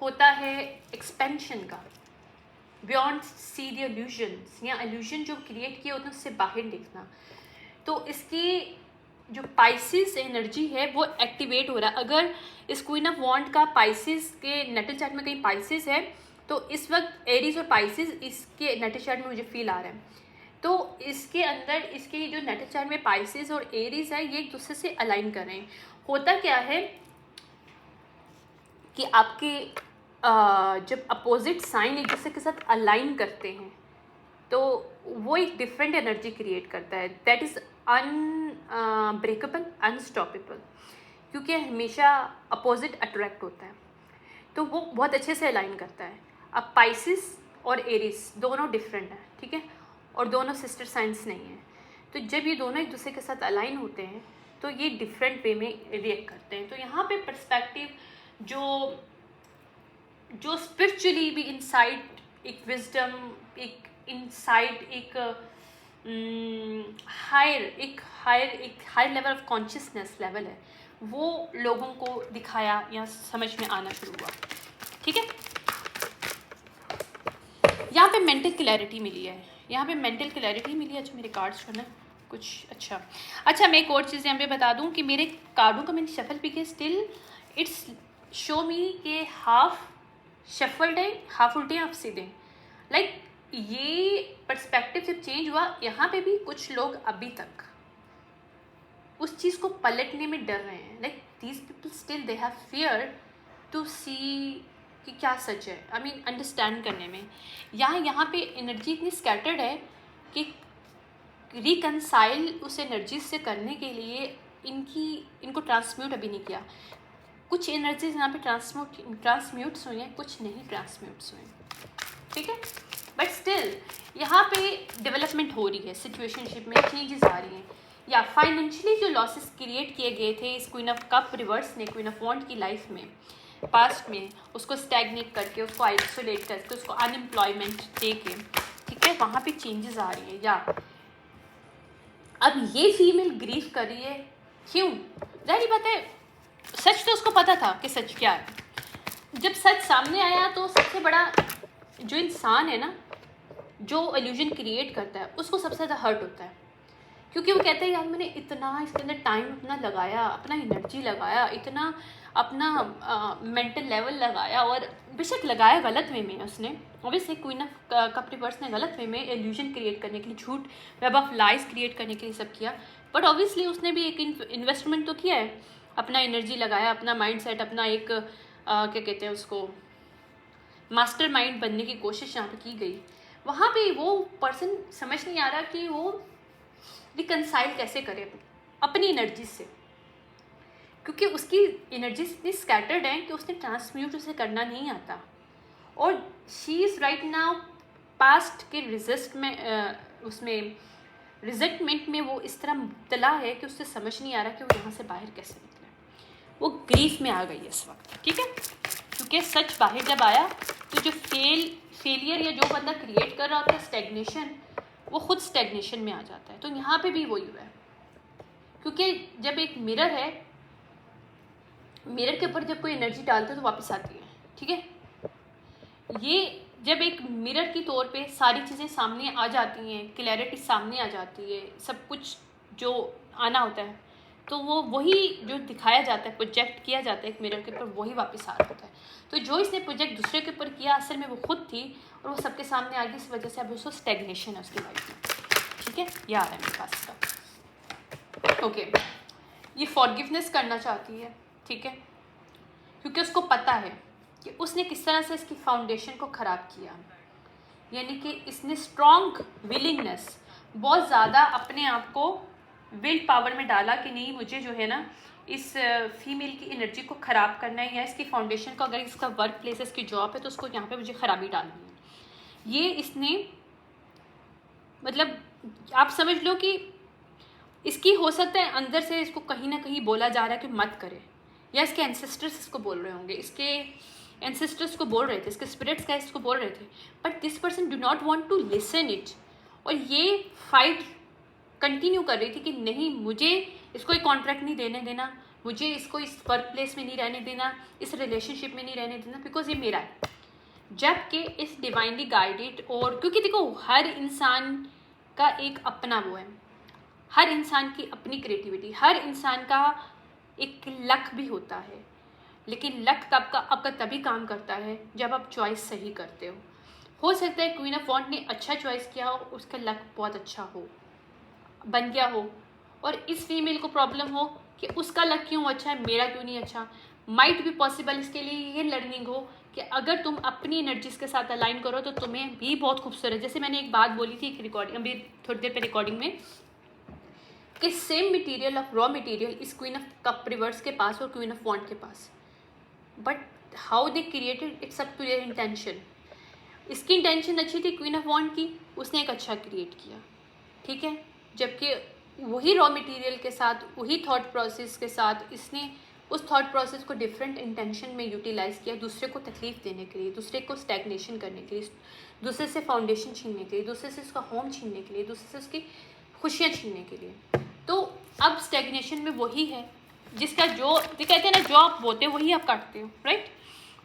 होता है एक्सपेंशन का, बियॉन्ड सी द इल्यूजन्स, या इल्यूजन जो क्रिएट किया होता है उससे बाहर देखना। तो इसकी जो पाइसिस एनर्जी है वो एक्टिवेट हो रहा है। अगर इस क्वीन ऑफ वॉन्ड का पाइसिस के नेटल चार्ट में कहीं पाइसिस है, तो इस वक्त एरीज और पाइसिस इसके नेटल चार्ट में मुझे फील आ रहा है। तो इसके अंदर इसके जो नेटल चार्ट में पाइसिस और एरीज है, ये एक दूसरे से अलाइन कर रहे हैं। होता क्या है कि आपके जब अपोजिट साइन एक दूसरे के साथ अलाइन करते हैं, तो वो एक डिफरेंट एनर्जी क्रिएट करता है, दैट इज़ अनब्रेकेबल, अनस्टॉपेबल, क्योंकि हमेशा अपोजिट अट्रैक्ट होता है, तो वो बहुत अच्छे से अलाइन करता है। अब पाइसिस और एरीज दोनों डिफरेंट हैं, ठीक है, और दोनों सिस्टर साइंस नहीं है। तो जब ये दोनों एक दूसरे के साथ अलाइन होते हैं तो ये डिफरेंट वे में रिएक्ट करते हैं। तो यहाँ पे पर्सपेक्टिव जो स्पिरिचुअली भी इनसाइड एक विजडम, एक इनसाइड एक higher level of consciousness level है, वो लोगों को दिखाया या समझ में आना शुरू हुआ, ठीक है। यहाँ पे मेंटल क्लैरिटी मिली है, यहाँ पे मेंटल क्लैरिटी मिली है। अच्छा मेरे कार्ड्स जो है कुछ अच्छा मैं एक और चीज़ यहाँ पे बता दूँ कि मेरे कार्डों का मैंने शफल भी किया, स्टिल इट्स शो मी के हाफ शफल्ड है, हाफ उल्टे हाफ सीधे, लाइक ये पर्सपेक्टिव जब चेंज हुआ, यहाँ पे भी कुछ लोग अभी तक उस चीज़ को पलटने में डर रहे हैं, like these people still they have fear to see कि क्या सच है, आई मीन अंडरस्टैंड करने में। यहाँ पे एनर्जी इतनी स्कैटर्ड है कि रिकनसाइल उस एनर्जी से करने के लिए इनको ट्रांसम्यूट अभी नहीं किया। कुछ एनर्जीज यहाँ पे ट्रांसम्यूट्स हुई हैं, कुछ नहीं ट्रांसम्यूट्स हुए, ठीक है। बट स्टिल यहाँ पे डेवलपमेंट हो रही है, सिचुएशनशिप में चेंजेस आ रही हैं। या फाइनेंशियली जो लॉसेस क्रिएट किए गए थे इस क्वीन ऑफ कप रिवर्स ने क्वीन ऑफ वॉन्ड की लाइफ में पास्ट में, उसको स्टैग्नेट करके, उसको आइसोलेट करके, उसको अनएम्प्लॉयमेंट दे के, ठीक है, वहाँ पे चेंजेस आ रही है। या अब ये फीमेल ग्रीफ कर रही है, क्यों? जाहिर बात है, सच तो उसको पता था कि सच क्या है। जब सच सामने आया तो सबसे बड़ा जो इंसान है ना, जो इल्यूजन क्रिएट करता है, उसको सबसे ज़्यादा हर्ट होता है, क्योंकि वो कहते हैं यार मैंने इतना इसके अंदर टाइम अपना लगाया, अपना एनर्जी लगाया, इतना अपना मेंटल लेवल लगाया, और बेशक लगाया गलत वे में उसने, obviously queen of cup reverse ने गलत वे में इल्यूजन क्रिएट करने के लिए, झूठ वेब ऑफ लाइज क्रिएट करने के लिए सब किया, बट ऑब्वियसली उसने भी एक इन्वेस्टमेंट तो किया है, अपना एनर्जी लगाया, अपना माइंड सेट, अपना एक क्या कहते हैं उसको, मास्टर माइंड बनने की कोशिश यहाँ पे की गई। वहाँ पे वो पर्सन समझ नहीं आ रहा कि वो रिकनसाइल कैसे करे अपनी एनर्जी से, क्योंकि उसकी एनर्जी इतनी स्कैटर्ड है कि उसने ट्रांसम्यूट उसे करना नहीं आता, और she is right now past के उसमें रिजेंटमेंट में वो इस तरह मुब्तला है कि उससे समझ नहीं आ रहा कि वो यहाँ से बाहर कैसे निकले। वो ग्रीफ में आ गई है इस वक्त, ठीक है, क्योंकि सच बाहर जब आया तो जो फेलियर या जो बंदा क्रिएट कर रहा होता है स्टैग्नेशन, वो खुद स्टैग्नेशन में आ जाता है। तो यहाँ पे भी वही हुआ है, क्योंकि जब एक मिरर है, मिरर के ऊपर जब कोई एनर्जी डालते है तो वापस आती है, ठीक है। ये जब एक मिरर की तौर पे सारी चीज़ें सामने आ जाती हैं, क्लैरिटी सामने आ जाती है, सब कुछ जो आना होता है, तो वो वही जो दिखाया जाता है, प्रोजेक्ट किया जाता है एक मिरर के ऊपर, वही वापस आ रहा होता है। तो जो इसने प्रोजेक्ट दूसरे के ऊपर किया, असल में वो खुद थी और वो सबके सामने आ गई, इस वजह से अब उसको स्टेगनेशन है उसकी लाइफ में। ठीक है, ये आ रहा है मेरे पास इसका। ओके, ये फॉरगिवनेस करना चाहती है, ठीक है, क्योंकि उसको पता है कि उसने किस तरह से इसकी फाउंडेशन को ख़राब किया, यानी कि इसने स्ट्रॉन्ग विलिंगनेस, बहुत ज़्यादा अपने आप को विल पावर में डाला कि नहीं, मुझे जो है ना इस फीमेल की एनर्जी को ख़राब करना है, या इसकी फाउंडेशन को, अगर इसका वर्क प्लेस है, इसकी जॉब है, तो उसको यहाँ पे मुझे ख़राबी डालनी है। ये इसने मतलब आप समझ लो कि इसकी हो सकता है अंदर से इसको कहीं ना कहीं बोला जा रहा है कि मत करे, या इसके एंसेस्टर्स इसको बोल रहे होंगे, इसके एंसेस्टर्स को बोल रहे थे, इसके स्पिरिट्स का इसको बोल रहे थे, but this person do not want to listen it. और ये फाइट कंटिन्यू कर रही थी कि नहीं, मुझे इसको एक कॉन्ट्रैक्ट नहीं देने देना, मुझे इसको इस वर्क प्लेस में नहीं रहने देना, इस रिलेशनशिप में नहीं रहने देना, बिकॉज ये मेरा है। जबकि इस डिवाइनली गाइडेड, और क्योंकि देखो हर इंसान का एक अपना वो है, हर इंसान की अपनी क्रिएटिविटी, हर इंसान का एक लक भी होता है, लेकिन लक आपका तभी काम करता है जब आप चॉइस सही करते हो सकता है क्वीन ऑफ वॉन्ड ने अच्छा चॉइस किया हो, उसका लक बहुत अच्छा हो, बन गया हो, और इस फीमेल को प्रॉब्लम हो कि उसका लक क्यों अच्छा है, मेरा क्यों नहीं अच्छा। माइट भी पॉसिबल इसके लिए ये लर्निंग हो कि अगर तुम अपनी एनर्जीज के साथ अलाइन करो तो तुम्हें भी बहुत खूबसूरत, जैसे मैंने एक बात बोली थी एक रिकॉर्डिंग, अभी थोड़ी देर पे रिकॉर्डिंग में, कि same material of raw material इस क्वीन ऑफ कप रिवर्स के पास और क्वीन ऑफ वॉन्ड के पास, but how they created, it's up to their intention. इसकी इंटेंशन अच्छी थी क्वीन ऑफ वॉन्ड की, उसने एक अच्छा क्रिएट किया, ठीक है, जबकि वही रॉ मटेरियल के साथ, वही थॉट प्रोसेस के साथ इसने उस थॉट प्रोसेस को डिफरेंट इंटेंशन में यूटिलाइज़ किया, दूसरे को तकलीफ देने के लिए, दूसरे को स्टैग्नेशन करने के लिए, दूसरे से फाउंडेशन छीनने के लिए, दूसरे से उसका होम छीनने के लिए, दूसरे से उसकी खुशियाँ छीनने के लिए। तो अब स्टैग्नेशन में वही है जिसका जो कहते हैं ना, जो आप बोते हो वही आप काटते हो, राइट।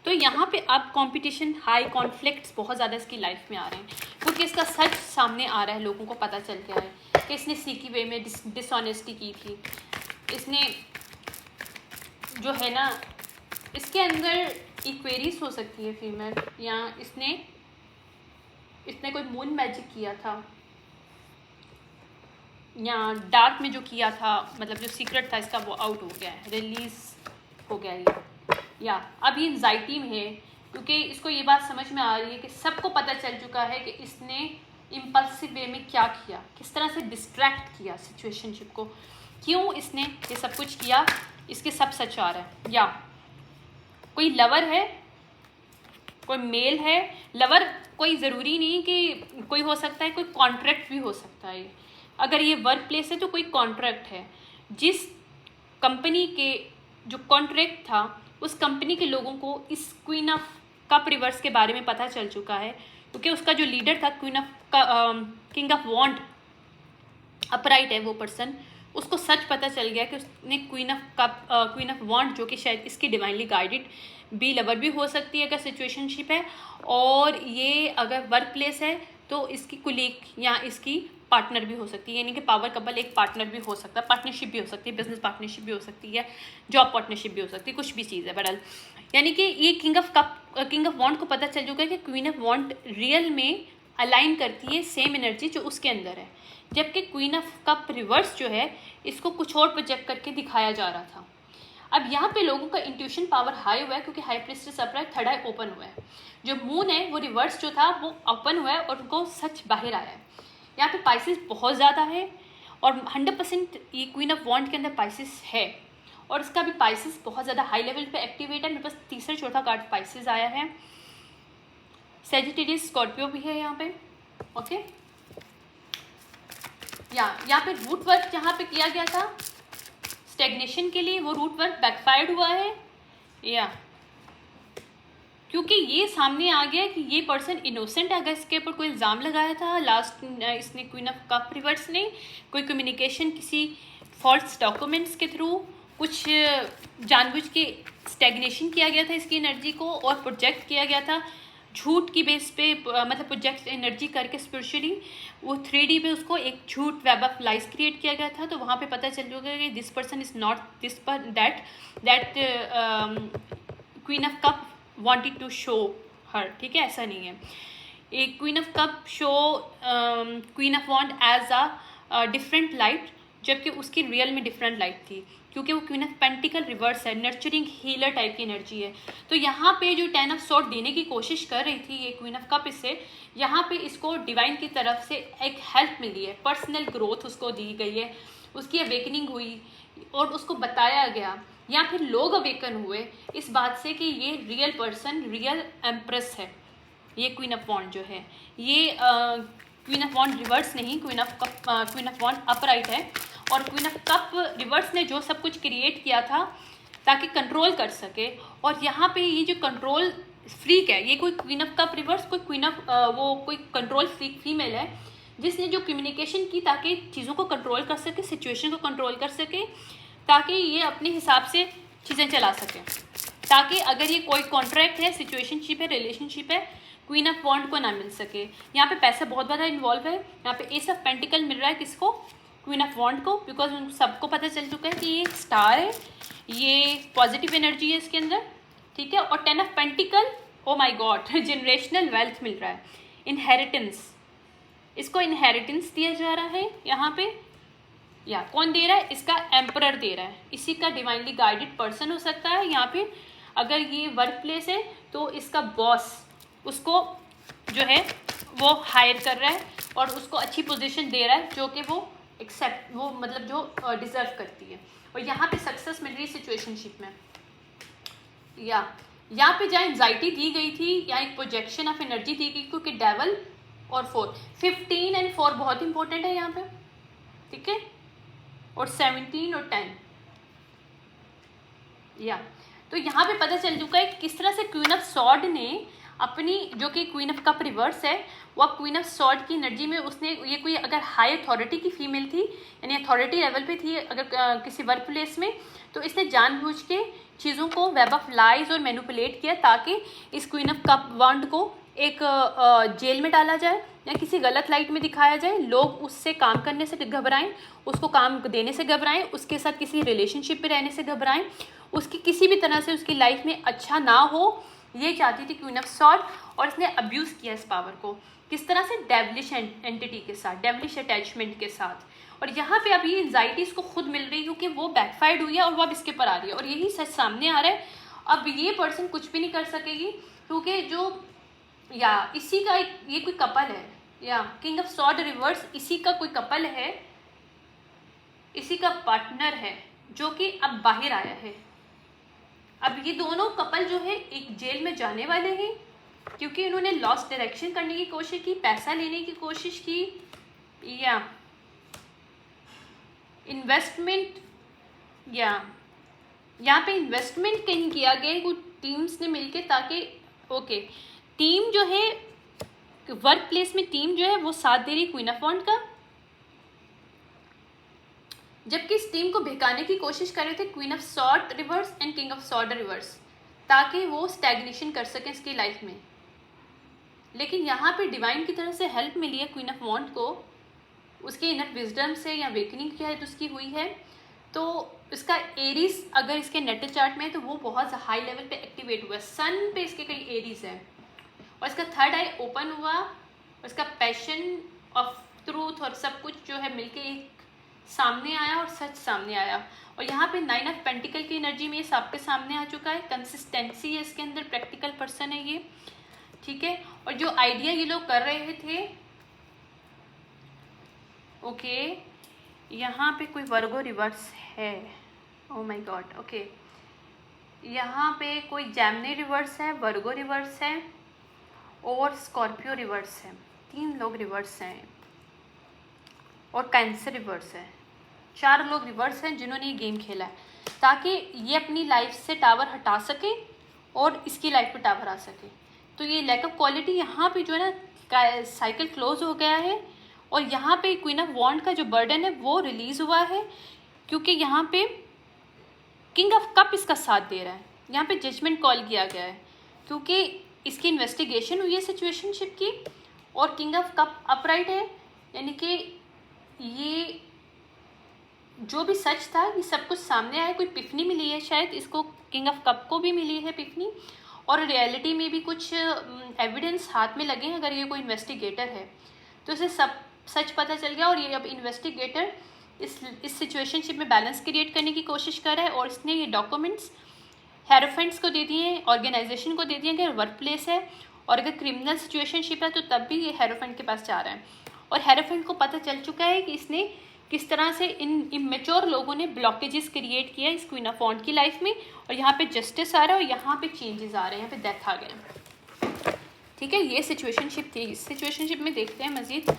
तो यहाँ पे अब कंपटीशन, हाई कॉन्फ्लिक्ट्स बहुत ज़्यादा इसकी लाइफ में आ रहे हैं, क्योंकि इसका सच सामने आ रहा है, लोगों को पता चल गया है कि इसने सीकी वे में डिसऑनेस्टी की थी, इसने जो है ना, इसके अंदर इक्वेरीज हो सकती है फीमेल, या इसने कोई मून मैजिक किया था, या डार्क में जो किया था, मतलब जो सीक्रेट था इसका वो आउट हो गया है, रिलीज हो गया ये, या अब ये एंजाइटी में है, क्योंकि इसको ये बात समझ में आ रही है कि सबको पता चल चुका है कि इसने इम्पल्सिव वे में क्या किया, किस तरह से डिस्ट्रैक्ट किया सिचुएशनशिप को, क्यों इसने ये सब कुछ किया, इसके सब सच आ रहा है। या कोई लवर है, कोई मेल है, लवर कोई ज़रूरी नहीं कि कोई हो सकता है, कोई कॉन्ट्रैक्ट भी हो सकता है, अगर ये वर्क प्लेस है तो कोई कॉन्ट्रैक्ट है, जिस कंपनी के जो कॉन्ट्रैक्ट था उस कंपनी के लोगों को इस क्वीन ऑफ कप रिवर्स के बारे में पता चल चुका है, क्योंकि उसका जो लीडर था किंग ऑफ वॉन्ड अपराइट है वो पर्सन, उसको सच पता चल गया कि उसने क्वीन ऑफ वॉन्ड, जो कि शायद इसकी डिवाइनली गाइडेड बी लवर भी हो सकती है अगर सिचुएशनशिप है, और ये अगर वर्क प्लेस है तो इसकी कुलीग या इसकी पार्टनर भी हो सकती है, यानी कि पावर कपल एक पार्टनर भी हो सकता है, पार्टनरशिप भी हो सकती है, बिजनेस पार्टनरशिप भी हो सकती है, जॉब पार्टनरशिप भी हो सकती है, कुछ भी चीज़ है बहरहाल। यानी कि ये किंग ऑफ वॉन्ड को पता चल चुका है कि क्वीन ऑफ वॉन्ड रियल में अलाइन करती है सेम एनर्जी जो उसके अंदर है, जबकि क्वीन ऑफ कप रिवर्स जो है इसको कुछ और प्रोजेक्ट करके दिखाया जा रहा था। अब यहाँ पे लोगों का इंट्यूशन पावर हाई हुआ है, क्योंकि high priestess upright, third I open हुआ है, जो मून है वो रिवर्स जो था वो ओपन हुआ है और उनको सच बाहर आया है। यहाँ पे पाइसेस बहुत ज़्यादा है, और 100% ये क्वीन ऑफ वॉन्ड के अंदर पाइसेस है, और इसका भी पाइसेस बहुत ज़्यादा हाई लेवल पे एक्टिवेट है। मेरे पास तीसरा चौथा कार्ड पाइसेस आया है, सेजिटेरियस स्कॉर्पियो भी है यहाँ पे, ओके। यहाँ पे रूट वर्क जहाँ पे किया गया था स्टेग्नेशन के लिए, वो रूट वर्क बैकफायर्ड हुआ है, या क्योंकि ये सामने आ गया कि ये पर्सन इनोसेंट है। अगर इसके ऊपर कोई इल्ज़ाम लगाया था लास्ट इसने क्वीन ऑफ कप रिवर्स ने, कोई कम्युनिकेशन किसी फॉल्स डॉक्यूमेंट्स के थ्रू कुछ जानबूझ के स्टेग्नेशन किया गया था इसकी एनर्जी को और प्रोजेक्ट किया गया था, झूठ की बेस पे मतलब प्रोजेक्ट एनर्जी करके स्पिरिचुअली वो 3D पे उसको एक झूठ वेब ऑफ लाइज क्रिएट किया गया था। तो वहाँ पे पता चल गया कि this person is not this पर that queen of cup wanted to show her, ठीक है, ऐसा नहीं है। एक queen of cup show queen of wand as a different light, जबकि उसकी रियल में डिफरेंट लाइट थी, क्योंकि वो क्वीन ऑफ पेंटिकल रिवर्स है, नर्चरिंग हीलर टाइप की एनर्जी है। तो यहाँ पे जो 10 ऑफ सॉर्ड देने की कोशिश कर रही थी ये क्वीन ऑफ कप इससे, यहाँ पे इसको डिवाइन की तरफ से एक हेल्प मिली है, पर्सनल ग्रोथ उसको दी गई है, उसकी अवेकनिंग हुई और उसको बताया गया, या फिर लोग अवेकन हुए इस बात से कि ये रियल पर्सन, रियल एम्प्रेस है। ये क्वीन ऑफ वॉन्ड जो है, ये क्वीन ऑफ वॉन्ड रिवर्स नहीं, क्वीन ऑफ वॉन्ड अपराइट है। और क्वीन ऑफ कप रिवर्स ने जो सब कुछ क्रिएट किया था ताकि कंट्रोल कर सके, और यहाँ पे ये जो कंट्रोल फ्रीक है, ये कोई क्वीन ऑफ कप रिवर्स कोई क्वीन ऑफ वो कोई कंट्रोल फ्रीक फीमेल है जिसने जो कम्युनिकेशन की ताकि चीज़ों को कंट्रोल कर सके, सिचुएशन को कंट्रोल कर सके, ताकि ये अपने हिसाब से चीज़ें चला सके, ताकि अगर ये कोई कॉन्ट्रैक्ट है, सिचुएशनशिप है, रिलेशनशिप है, क्वीन ऑफ वॉन्ड को ना मिल सके। यहाँ पे पैसा बहुत ज़्यादा इन्वॉल्व है। यहाँ पे एस ऑफ पेंटिकल मिल रहा है किसको? क्वीन ऑफ वॉन्ड को, बिकॉज उन सबको पता चल चुका है कि ये स्टार है, ये पॉजिटिव एनर्जी है इसके अंदर, ठीक है। और 10 of pentacle, oh my god, generational wealth मिल रहा है, इनहेरिटेंस, इसको इनहेरिटेंस दिया जा रहा है यहाँ पे। या कौन दे रहा है? इसका एम्परर दे रहा है, इसी का डिवाइनली गाइडेड पर्सन हो सकता है। यहाँ पे अगर ये वर्क प्लेस है तो इसका बॉस उसको जो है वो हायर कर रहा है और उसको अच्छी पोजीशन दे रहा है जो कि वो एक्सेप्ट, वो मतलब जो डिजर्व करती है। और यहाँ पे सक्सेस मिल रही है सिचुएशनशिप में। या यहाँ पे जहाँ एंजाइटी दी गई थी, यहाँ एक प्रोजेक्शन ऑफ एनर्जी दी गई, क्योंकि डेवल और 4, 15 एंड 4 बहुत इंपॉर्टेंट है यहाँ पे, ठीक है, और 17 और 10। या तो यहाँ पे पता चल चुका है किस तरह से क्वीन ऑफ सॉर्ड ने अपनी, जो कि क्वीन ऑफ कप रिवर्स है, वह क्वीन ऑफ सॉर्ड की एनर्जी में उसने, ये कोई अगर हाई अथॉरिटी की फीमेल थी, यानी अथॉरिटी लेवल पे थी अगर किसी वर्क प्लेस में, तो इसने जानबूझ के चीज़ों को वेब ऑफ लाइज और मैनिपुलेट किया ताकि इस क्वीन ऑफ कप वॉन्ड को एक जेल में डाला जाए या किसी गलत लाइट में दिखाया जाए, लोग उससे काम करने से घबराएं, उसको काम देने से घबराएं, उसके साथ किसी रिलेशनशिप में रहने से घबराएं, उसकी किसी भी तरह से उसकी लाइफ में अच्छा ना हो, ये चाहती थी क्वीन ऑफ सॉर्ड। और इसने अब्यूज़ किया इस पावर को, किस तरह से? डेविलिश एंटिटी के साथ, डेविलिश अटैचमेंट के साथ। और यहाँ पे अभी एंजाइटी इसको खुद मिल रही है क्योंकि वो बैकफायर्ड हुई है और वो अब इसके पर आ रही है, और यही सच सामने आ रहा है। अब ये पर्सन कुछ भी नहीं कर सकेगी क्योंकि जो, या इसी का एक, ये कोई कपल है, या किंग ऑफ सॉर्ड रिवर्स इसी का कोई कपल है, इसी का पार्टनर है जो कि अब बाहर आया है। अब ये दोनों कपल जो है एक जेल में जाने वाले हैं क्योंकि इन्होंने लॉस्ट डायरेक्शन करने की कोशिश की, पैसा लेने की कोशिश की, या इन्वेस्टमेंट, या यहाँ पे इन्वेस्टमेंट कहीं किया गया कुछ टीम्स ने मिलके, ताकि ओके टीम जो है वर्क प्लेस में, टीम जो है वो साथ दे रही क्वीन ऑफ वॉन्ड का, जबकि इस टीम को बहकाने की कोशिश कर रहे थे queen of sword reverse and king of sword reverse, ताकि वो स्टैग्नेशन कर सकें इसकी लाइफ में। लेकिन यहाँ पे डिवाइन की तरफ से हेल्प मिली है क्वीन ऑफ वॉन्ड को, उसके इनर विजडम से या वेकनिंग की हेल्प उसकी हुई है। तो इसका एरीज अगर इसके नेटल चार्ट में है तो वो बहुत हाई लेवल पे एक्टिवेट हुआ है, सन पे इसके कई एरीज है, और इसका थर्ड आई ओपन हुआ, और इसका पैशन ऑफ ट्रूथ और सब कुछ जो है मिलके एक सामने आया और सच सामने आया। और यहाँ पे 9 ऑफ पेंटिकल की एनर्जी में ये सबके सामने आ चुका है, कंसिस्टेंसी है इसके अंदर, प्रैक्टिकल पर्सन है ये, ठीक है। और जो आइडिया ये लोग कर रहे थे, ओके यहाँ पे कोई वर्गो रिवर्स है, ओ माय गॉड, ओके यहाँ पे कोई जैमिनी रिवर्स है, वर्गो रिवर्स है और स्कॉर्पियो रिवर्स है, 3 लोग रिवर्स हैं, और कैंसर रिवर्स है, 4 लोग रिवर्स हैं जिन्होंने ये गेम खेला है ताकि ये अपनी लाइफ से टावर हटा सके और इसकी लाइफ पे टावर आ सके। तो ये लैक ऑफ क्वालिटी यहाँ पे जो है ना, साइकिल क्लोज हो गया है। और यहाँ पे क्वीन ऑफ वॉन्ड का जो बर्डन है वो रिलीज़ हुआ है क्योंकि यहाँ पे किंग ऑफ कप इसका साथ दे रहा है। यहाँ पे जजमेंट कॉल किया गया है क्योंकि इसकी इन्वेस्टिगेशन हुई है सिचुएशनशिप की, और किंग ऑफ कप अपराइट है, यानी कि ये जो भी सच था ये सब कुछ सामने आया, कोई पिफनी मिली है, शायद इसको किंग ऑफ कप को भी मिली है पिफनी, और रियलिटी में भी कुछ एविडेंस हाथ में लगे हैं। अगर ये कोई इन्वेस्टिगेटर है तो उसे सब सच पता चल गया, और ये अब इन्वेस्टिगेटर इस सिचुएशनशिप में बैलेंस क्रिएट करने की कोशिश कर रहा है, और इसने ये डॉक्यूमेंट्स हेरोफेंट्स को दे दिए हैं, ऑर्गेनाइजेशन को दे दिए कि वर्क प्लेस है, और अगर क्रिमिनल सिचुएशनशिप है तो तब भी ये हेरोफेंट के पास जा रहा है, और हेरोफेंट को पता चल चुका है कि इसने किस तरह से इन इमेच्योर लोगों ने ब्लॉकेजेस क्रिएट किया इस क्वीन ऑफ वॉन्ड की लाइफ में, और यहाँ पे जस्टिस आ रहा है और यहाँ पे चेंजेस आ रहे हैं, यहाँ पे डेथ आ गए। ठीक है, ये सिचुएशनशिप थी। इस सिचुएशनशिप में देखते हैं मज़ीद।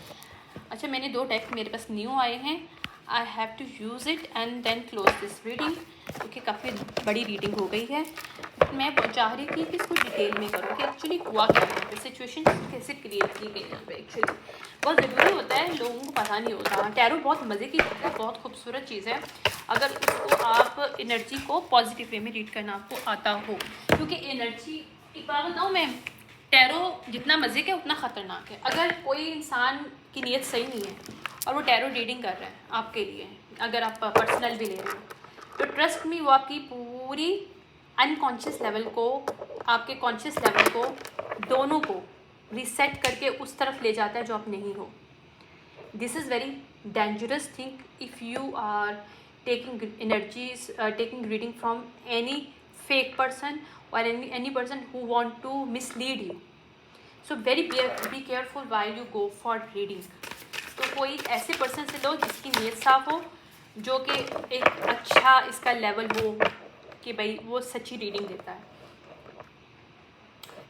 अच्छा, मैंने 2 डेक मेरे पास न्यू आए हैं, I have to use it and then close this reading, क्योंकि काफ़ी बड़ी रीडिंग हो गई है। मैं चाह रही थी कि इसको डिटेल में करूँ कि एक्चुअली हुआ क्या है, सिचुएशन कैसे क्रिएट की गई यहाँ पे। एक्चुअली बहुत ज़रूरी होता है, लोगों को पता नहीं होता। टैरो बहुत मज़े की चीज़ है, बहुत खूबसूरत चीज़ है, अगर उसको आप एनर्जी को पॉजिटिव वे में रीड करना आपको आता हो, क्योंकि एनर्जी एक बात बताऊँ मैं, टैरो जितना मज़े का उतना ख़तरनाक है। अगर कोई इंसान की नीयत सही नहीं है और वो टैरो रीडिंग कर रहा है आपके लिए, अगर आप पर्सनल भी ले रहे हो, तो ट्रस्ट मी वो आपकी पूरी अनकॉन्शियस लेवल को, आपके कॉन्शियस लेवल को, दोनों को रीसेट करके उस तरफ ले जाता है जो आप नहीं हो। This is very dangerous thing if you are taking energies, taking reading from any fake person और any person who want to mislead you. So very be careful while you go for reading. तो कोई ऐसे person से लो जिसकी नीयत साफ हो, जो कि एक अच्छा इसका लेवल हो कि भाई वो सच्ची रीडिंग देता है।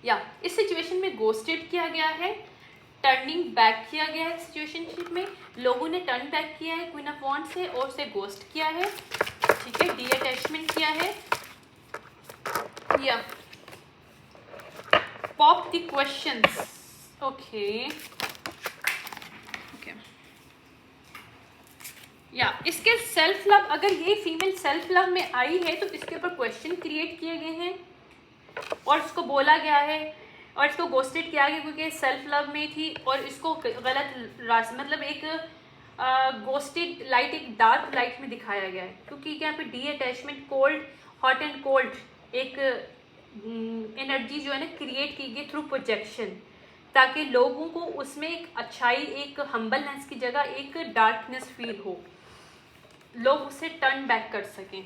या इस सिचुएशन में गोस्टेड किया गया है, टर्निंग बैक किया गया है। सिचुएशनशिप में लोगों ने टर्न बैक किया है क्वीन ऑफ वॉन्ड से और उसे गोस्ट किया है। ठीक है, डी अटैचमेंट किया है। या pop the questions. Okay okay, या इसके सेल्फ लव, अगर ये फीमेल सेल्फ लव में आई है तो इसके ऊपर क्वेश्चन क्रिएट किए गए हैं और इसको बोला गया है और इसको गोस्टेड किया गया क्योंकि सेल्फ लव में थी और इसको गलत रास्ते, मतलब एक गोस्टेड लाइट, एक डार्क लाइट में दिखाया गया है, क्योंकि यहाँ पे D attachment, cold, hot and cold, एक एनर्जी जो है ना क्रिएट की गई थ्रू प्रोजेक्शन, ताकि लोगों को उसमें एक अच्छाई, एक हम्बलनेस की जगह एक डार्कनेस फील हो, लोग उसे टर्न बैक कर सकें।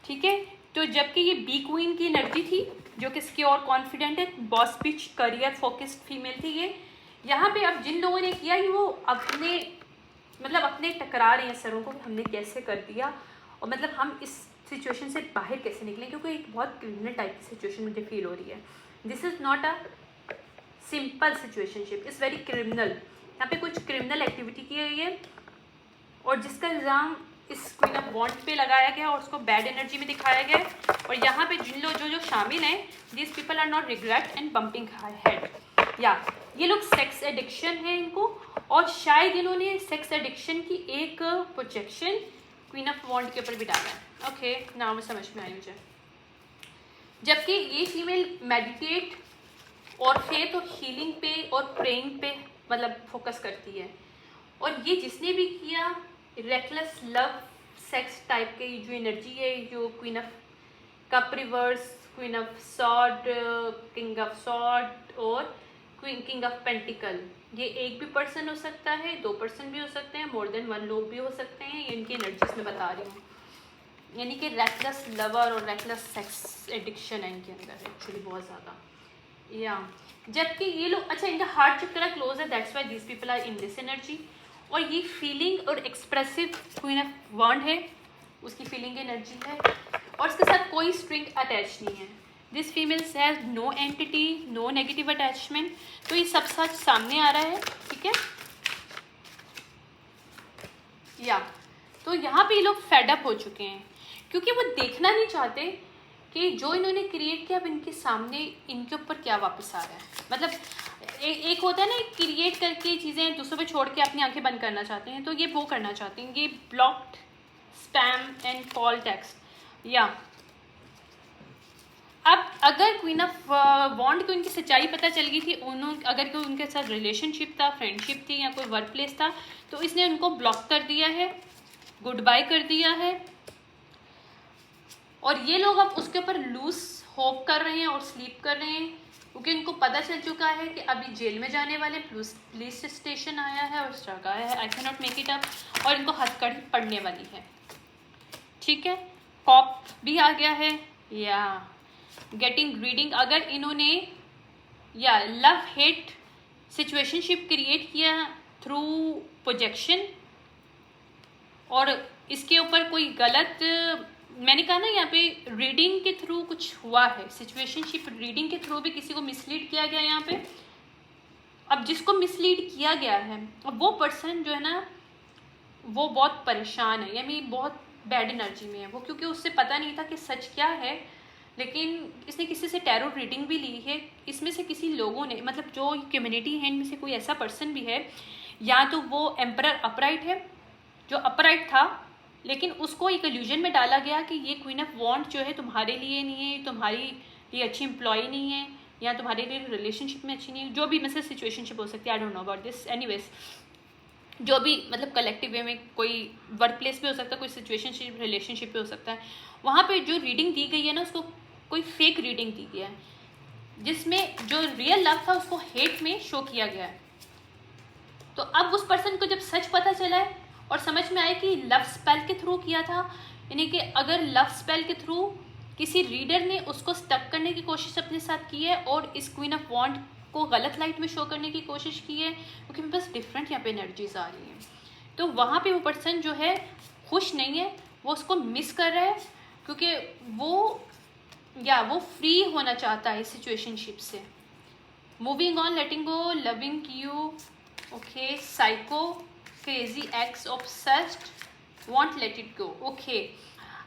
ठीक है, तो जबकि ये बी क्वीन की एनर्जी थी जो कि सिक्योर, कॉन्फिडेंट है, boss pitch, career focused female थी ये। यहाँ पे अब जिन लोगों ने किया कि वो अपने मतलब अपने टकरा रहे हैं सरों को, हमने कैसे कर दिया और मतलब हम इस सिचुएशन से बाहर कैसे निकलें, क्योंकि एक बहुत क्रिमिनल टाइप की सिचुएशन मुझे फील हो रही है। This is not a simple situationship, is very criminal. यहाँ पे कुछ क्रिमिनल एक्टिविटी की गई है और जिसका इल्ज़ाम इस क्वीन ऑफ वॉन्ड पे लगाया गया और उसको बैड एनर्जी में दिखाया गया है। और यहाँ पे जिन लोग जो शामिल हैं, this people are not regret and bumping head, या ये लोग सेक्स एडिक्शन है इनको, और शायद इन्होंने सेक्स एडिक्शन की एक प्रोजेक्शन क्वीन ऑफ वॉन्ड के ऊपर भी डाला है। ओके, नाम समझ में आई मुझे। जबकि ये फीमेल मेडिटेट और फेथ और हीलिंग पे और प्रेइंग पे मतलब फोकस करती है, और ये जिसने भी किया रेकलेस लव सेक्स टाइप के जो एनर्जी है, जो queen of cup reverse, queen of sword, king of sword और किंग ऑफ पेंटिकल, ये एक भी पर्सन हो सकता है, 2 पर्सन भी हो सकते हैं, मोर देन 1 लोग भी हो सकते हैं, ये इनकी एनर्जीज में बता रही हूँ। यानी कि रेकलेस लवर और रेकलेस सेक्स एडिक्शन है इनके अंदर एक्चुअली बहुत ज़्यादा। या जबकि ये लोग, अच्छा इनका हार्ट चक्र क्लोज है, that's why this people are in this energy. और ये फीलिंग और एक्सप्रेसिव क्वीन ऑफ वॉन्ड है, उसकी फीलिंग एनर्जी है, और इसके साथ कोई स्ट्रिंग अटैच नहीं है। This females has no entity, no negative attachment. तो ये सब सच सामने आ रहा है। ठीक है, या तो यहाँ पे ये लोग फेडअप हो चुके हैं क्योंकि वो देखना नहीं चाहते कि जो इन्होंने क्रिएट किया अब इनके सामने इनके ऊपर क्या वापस आ रहा है। मतलब एक होता है ना, क्रिएट करके चीज़ें दूसरों पे छोड़ के अपनी आंखें बंद करना चाहते हैं, तो ये वो करना चाहते हैं। ये blocked spam and call text, या अब अगर क्वीन ऑफ वॉन्ड को उनकी सच्चाई पता चल गई थी, अगर कोई उनके साथ रिलेशनशिप था, फ्रेंडशिप थी या कोई वर्क प्लेस था, तो इसने उनको ब्लॉक कर दिया है, गुड बाय कर दिया है। और ये लोग अब उसके ऊपर लूज होप कर रहे हैं और स्लीप कर रहे हैं, क्योंकि उनको पता चल चुका है कि अभी जेल में जाने वाले, पुलिस स्टेशन आया है और स्ट्रक आया है, I can not make it up, और इनको हथकड़ी पड़ने वाली है। ठीक है, कॉप भी आ गया है, या गेटिंग रीडिंग, अगर इन्होंने या लव हेट सिचुएशनशिप क्रिएट किया थ्रू प्रोजेक्शन, और इसके ऊपर कोई गलत, मैंने कहा ना यहाँ पे रीडिंग के थ्रू कुछ हुआ है, सिचुएशनशिप रीडिंग के थ्रू भी किसी को मिसलीड किया गया यहाँ पे। अब जिसको मिसलीड किया गया है, अब वो पर्सन जो है ना वो बहुत परेशान है, यानी बहुत बैड एनर्जी में है वो, क्योंकि उससे पता नहीं था कि सच क्या है, लेकिन इसने किसी से टैरो रीडिंग भी ली है। इसमें से किसी लोगों ने, मतलब जो कम्युनिटी है इनमें से कोई ऐसा पर्सन भी है, या तो वो एम्परर अपराइट है, जो अपराइट था, लेकिन उसको एक इल्यूजन में डाला गया कि ये क्वीन ऑफ वॉन्ड जो है तुम्हारे लिए नहीं है, तुम्हारी लिए अच्छी एम्प्लॉय नहीं है, या तुम्हारे लिए रिलेशनशिप में अच्छी नहीं है, जो भी मतलब सिचुएशनशिप हो सकती है, I don't know about this, anyways जो भी मतलब कलेक्टिव वे में कोई वर्क प्लेस भी हो सकता है, कोई सिचुएशनशिप रिलेशनशिप भी हो सकता है, वहाँ पे जो रीडिंग दी गई है ना उसको कोई फेक रीडिंग दी गई है, जिसमें जो रियल लव था उसको हेट में शो किया गया है। तो अब उस पर्सन को जब सच पता चला है और समझ में आया कि लव स्पेल के थ्रू किया था, यानी कि अगर लव स्पेल के थ्रू किसी रीडर ने उसको स्टक करने की कोशिश अपने साथ की है और इस क्वीन ऑफ वॉन्ड को गलत लाइट में शो करने की कोशिश की है, क्योंकि मेरे पास डिफरेंट यहाँ पे एनर्जीज आ रही हैं, तो वहाँ पे वो पर्सन जो है खुश नहीं है, वो उसको मिस कर रहा है, क्योंकि वो फ्री होना चाहता है इस सिचुएशनशिप से। Moving on, letting go, loving you, okay, psycho, crazy, x, obsessed, won't let it go, okay.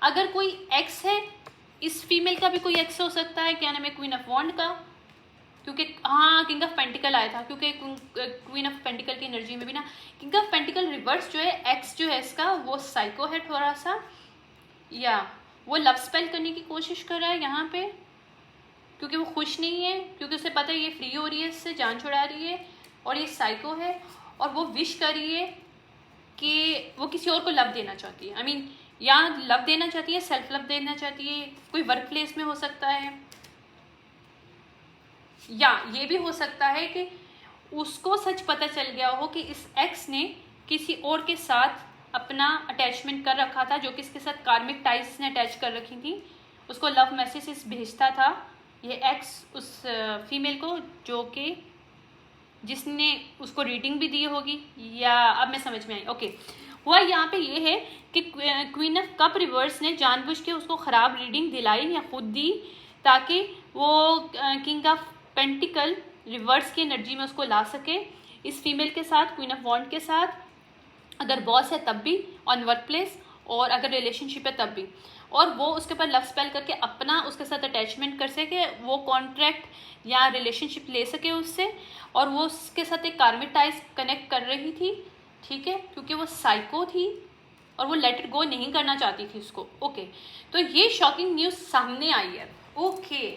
अगर कोई एक्स है, इस फीमेल का भी कोई एक्स हो सकता है, क्या नाम है, क्वीन ऑफ वॉन्ड का, क्योंकि हाँ किंग ऑफ पेंटिकल आया था, क्योंकि क्वीन ऑफ पेंटिकल की एनर्जी में भी ना किंग ऑफ पेंटिकल रिवर्स जो है, एक्स जो है इसका वो साइको है थोड़ा सा, या वो लव स्पेल करने की कोशिश कर रहा है यहाँ पे, क्योंकि वो खुश नहीं है, क्योंकि उसे पता है ये फ्री हो रही है, इससे जान छुड़ा रही है, और ये साइको है, और वो विश कर रही है कि वो किसी और को लव देना चाहती है, आई मीन या लव देना चाहती है, सेल्फ लव देना चाहती है, कोई वर्क प्लेस में हो सकता है, या ये भी हो सकता है कि उसको सच पता चल गया हो कि इस एक्स ने किसी और के साथ अपना अटैचमेंट कर रखा था, जो कि इसके साथ कार्मिक टाइज ने अटैच कर रखी थी, उसको लव मैसेजेस भेजता था ये एक्स उस फीमेल को, जो कि जिसने उसको रीडिंग भी दी होगी, या अब मैं समझ में आई, ओके। हुआ यहाँ पे ये है कि क्वीन ऑफ कप रिवर्स ने जानबूझ के उसको ख़राब रीडिंग दिलाई या खुद दी, ताकि वो किंग ऑफ पेंटिकल रिवर्स की एनर्जी में उसको ला सके इस फीमेल के साथ, क्वीन ऑफ वॉन्ड के साथ, अगर बॉस है तब भी, ऑन वर्क प्लेस, और अगर रिलेशनशिप है तब भी, और वो उसके ऊपर लव स्पेल करके अपना उसके साथ अटैचमेंट कर सके, वो कॉन्ट्रैक्ट या रिलेशनशिप ले सके उससे, और वो उसके साथ एक कार्मिक टाइज कनेक्ट कर रही थी, ठीक है, क्योंकि वो साइको थी और वो लेट इट गो नहीं करना चाहती थी उसको, ओके। तो ये शॉकिंग न्यूज़ सामने आई है, ओके,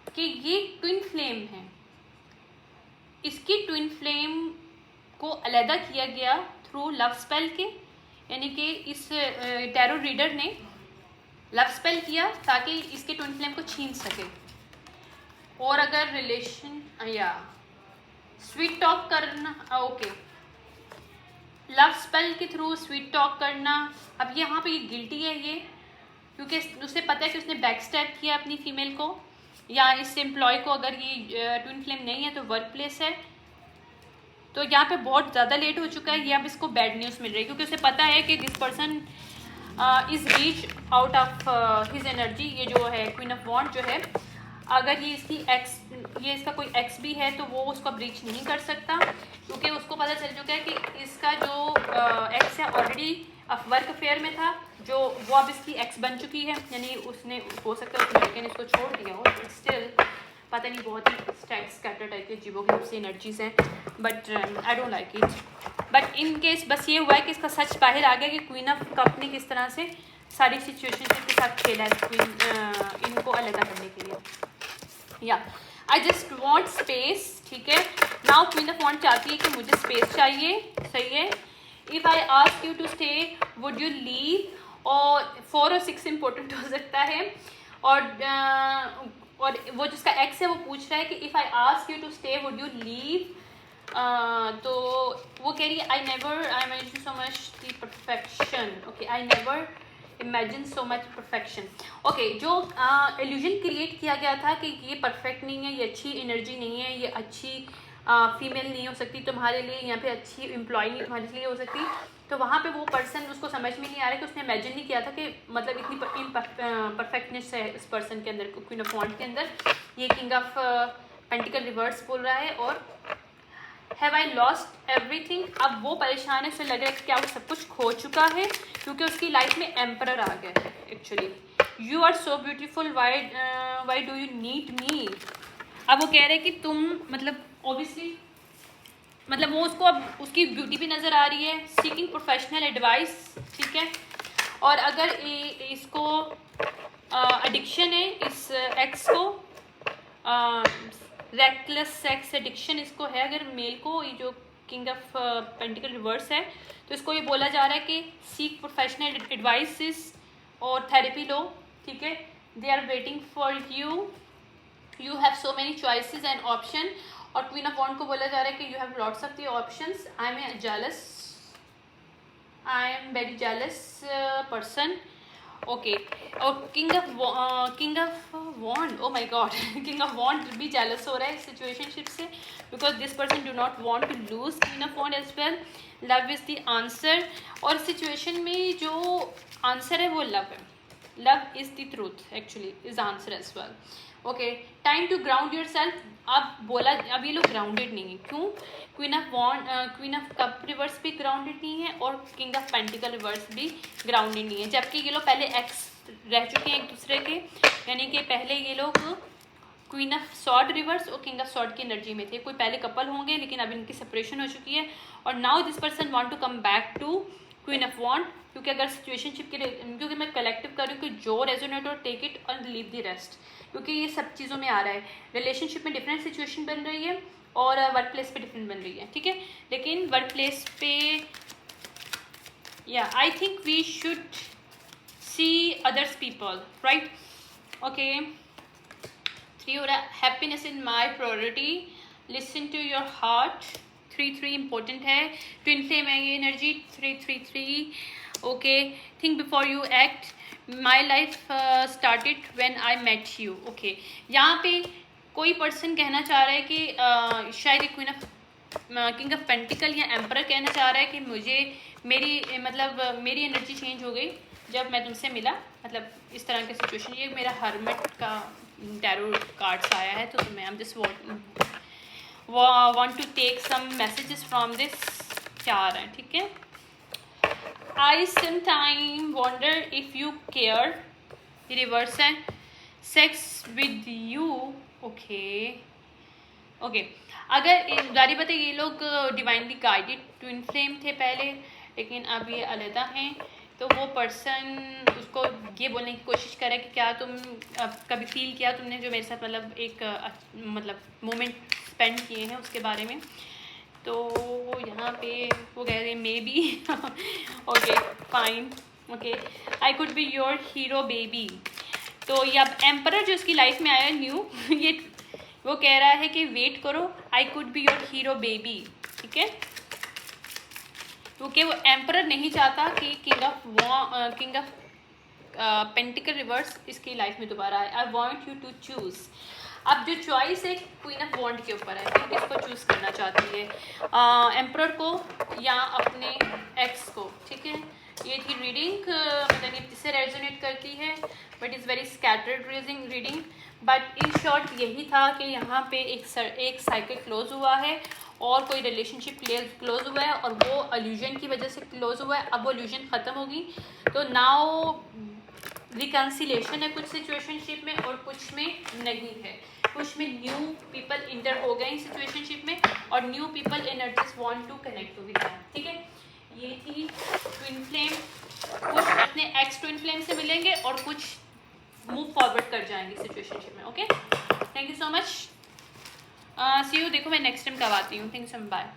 कि ये ट्विन फ्लेम है, इसकी ट्विन फ्लेम को अलहदा किया गया थ्रू लव स्पेल के, यानी कि इस टैरो रीडर ने लव स्पेल किया ताकि इसके ट्विन फ्लेम को छीन सके, और अगर रिलेशन या स्वीट टॉक करना, ओके, लव स्पेल के थ्रू स्वीट टॉक करना, अब यहाँ पे ये गिल्टी है ये, क्योंकि उसे पता है कि उसने बैक स्टैब किया अपनी फीमेल को, या इस एम्प्लॉय को, अगर ये ट्विन फ्लेम नहीं है तो वर्क प्लेस है, तो यहाँ पे बहुत ज़्यादा लेट हो चुका है, ये अब इसको बैड न्यूज़ मिल रही है, क्योंकि उसे पता है कि this person is reach out of his energy, ये जो है क्वीन ऑफ वॉन्ड जो है, अगर ये इसकी एक्स, ये इसका कोई एक्स भी है तो वो उसको ब्रीच नहीं कर सकता, क्योंकि उसको पता चल चुका है कि इसका जो एक्स है ऑलरेडी वर्क अफेयर में था, जो वो अब इसकी एक्स बन चुकी है, यानी उसने, हो सकता है उस लड़के ने इसको छोड़ दिया हो, स्टिल पता नहीं, बहुत ही स्कैटर टाइप के अजीबोगरीब सी एनर्जीज हैं, but I don't like it. But in case बस ये हुआ है कि इसका सच बाहर आ गया कि क्वीन ऑफ कप ने किस तरह से सारी सिचुएशनशिप के साथ खेला है इनको अलग करने के लिए। या आई जस्ट वॉन्ट स्पेस, ठीक है। नाउ क्वीन ऑफ वॉन्ट चाहती है कि मुझे स्पेस चाहिए, सही है। If I ask you to stay would you leave, और 4 और 6 इम्पोर्टेंट हो सकता है। और वो जिसका एक्स है वो पूछ रहा है कि if I ask you to stay would you leave, तो वो कह रही है I never I imagine so much the perfection. Okay, I never imagine so much perfection. Okay, जो इल्यूजन क्रिएट किया गया था कि ये परफेक्ट नहीं है, ये अच्छी एनर्जी नहीं है, ये अच्छी फीमेल नहीं हो सकती तुम्हारे लिए, यहाँ पे अच्छी एम्प्लॉय नहीं तुम्हारे लिए हो सकती, तो वहाँ पे वो पर्सन उसको समझ में नहीं आ रहा कि उसने इमेजिन नहीं किया था कि मतलब इतनी परफेक्टनेस है इस पर्सन के अंदर, क्वीन ऑफ वॉन्ड के अंदर। ये किंग ऑफ पेंटिकल रिवर्स बोल रहा है। और हैव आई लॉस्ट एवरीथिंग, अब वो परेशान है, उसे लग रहा है कि क्या वो सब कुछ खो चुका है, क्योंकि उसकी लाइफ में एम्परर आ गया है actually. You are so beautiful, why do you need me. अब वो कह रहे हैं कि तुम मतलब ऑब्वियसली मतलब वो उसको अब उसकी ब्यूटी भी नज़र आ रही है, सीकिंग प्रोफेशनल एडवाइस, ठीक है। और अगर इसको एडिक्शन है, इस एक्स को रेकलेस सेक्स एडिक्शन इसको है, अगर मेल को, ये जो किंग ऑफ पेंटिकल रिवर्स है, तो इसको ये बोला जा रहा है कि सीक प्रोफेशनल एडवाइसेस और थेरेपी लो, ठीक है। They are waiting for you, you have so many choices and option. और क्वीन ऑफ वॉन्ड को बोला जा रहा है कि you have lots of the options, I am jealous, I am very jealous person. Okay, और king of wand, oh my god, king of wand भी jealous हो रहा है इस सिचुएशनशिप से, because this person do not want to lose queen of wand as well. Love is the answer, और situation में जो आंसर है वो लव है, love is the truth actually is answer as well. Okay, time to ground yourself. अब बोला, अब ये लोग ग्राउंडेड नहीं है, क्यों? क्वीन ऑफ कप रिवर्स भी ग्राउंडेड नहीं है और किंग ऑफ पेंटिकल रिवर्स भी ग्राउंडेड नहीं है, जबकि ये लोग पहले एक्स रह चुके हैं एक दूसरे के, यानी कि पहले ये लोग क्वीन ऑफ सॉर्ड रिवर्स और किंग ऑफ सॉर्ड की एनर्जी में थे, कोई पहले कपल होंगे लेकिन अब इनकी सेपरेशन हो चुकी है। और now this person want to come back to queen of wand, क्योंकि अगर सिचुएशनशिप के लिए, क्योंकि मैं कलेक्टिव कर रही हूँ कि जो रेजोनेट और टेक इट और लीव द रेस्ट, क्योंकि ये सब चीज़ों में आ रहा है। रिलेशनशिप में डिफरेंट सिचुएशन बन रही है और वर्क प्लेस पे डिफरेंट बन रही है, ठीक है। लेकिन वर्क प्लेस पे या I think we should see others people, right. Okay, 3 हो रहा है, happiness in my priority, listen to your heart, 3 important है, ट्विन फ्लेम है ये energy, 3 okay. Think before you act, my life started when I met you. Okay, यहाँ पे कोई person कहना चाह रहा है कि शायद queen of king of pentacle या एम्परर कहना चाह रहा है कि मुझे मेरी एनर्जी चेंज हो गई जब मैं तुमसे मिला, मतलब इस तरह की सिचुएशन। ये मेरा हर्मिट का टैरो कार्ड्स आया है, तो मैं just want to take some messages from this, क्या आ रहा है, ठीक है। I sometimes wonder if you care, reverse है, sex with you, ओके। अगर जारी बात है, ये लोग डिवाइनली गाइडेड ट्विन फ्लेम थे पहले, लेकिन अब ये अलहदा हैं, तो वो पर्सन उसको ये बोलने की कोशिश करे कि क्या तुम कभी फील किया तुमने जो मेरे साथ मतलब एक मोमेंट स्पेंड किए हैं उसके बारे में। तो यहाँ पे वो कह रहे may be okay fine, okay, I could be your hero baby. तो ये अब एम्परर जो इसकी लाइफ में आया न्यू ये वो कह रहा है कि वेट करो, I could be your hero baby, ठीक है। क्योंकि वो एम्परर नहीं चाहता कि किंग ऑफ पेंटिकल रिवर्स इसकी लाइफ में दोबारा आए। I want you to choose. अब जो चॉइस है क्वीन ऑफ वॉन्ड के ऊपर है कि किसको चूज़ करना चाहती है, एम्परर को या अपने एक्स को, ठीक है। ये थी रीडिंग, मतलब ये किससे रेजोनेट करती है, but is very scattered reading, but in short यही था कि यहाँ पे एक साइकिल क्लोज हुआ है और कोई रिलेशनशिप क्लोज हुआ है और वो अल्यूजन की वजह से क्लोज हुआ है। अब वो अल्यूजन ख़त्म होगी तो नाउ रिकन्सिलेशन है कुछ सिचुएशनशिप में और कुछ में नहीं है। कुछ में न्यू पीपल इंटर हो गए सिचुएशनशिप में और new people energies want to connect with them, ठीक है। ये थी ट्विन फ्लेम। कुछ अपने एक्स ट्विन फ्लेम से मिलेंगे और कुछ मूव फॉरवर्ड कर जाएंगे सिचुएशनशिप में। Okay, thank you so much, see you. देखो मैं नेक्स्ट टाइम कब आती हूँ। Thank you so much, bye.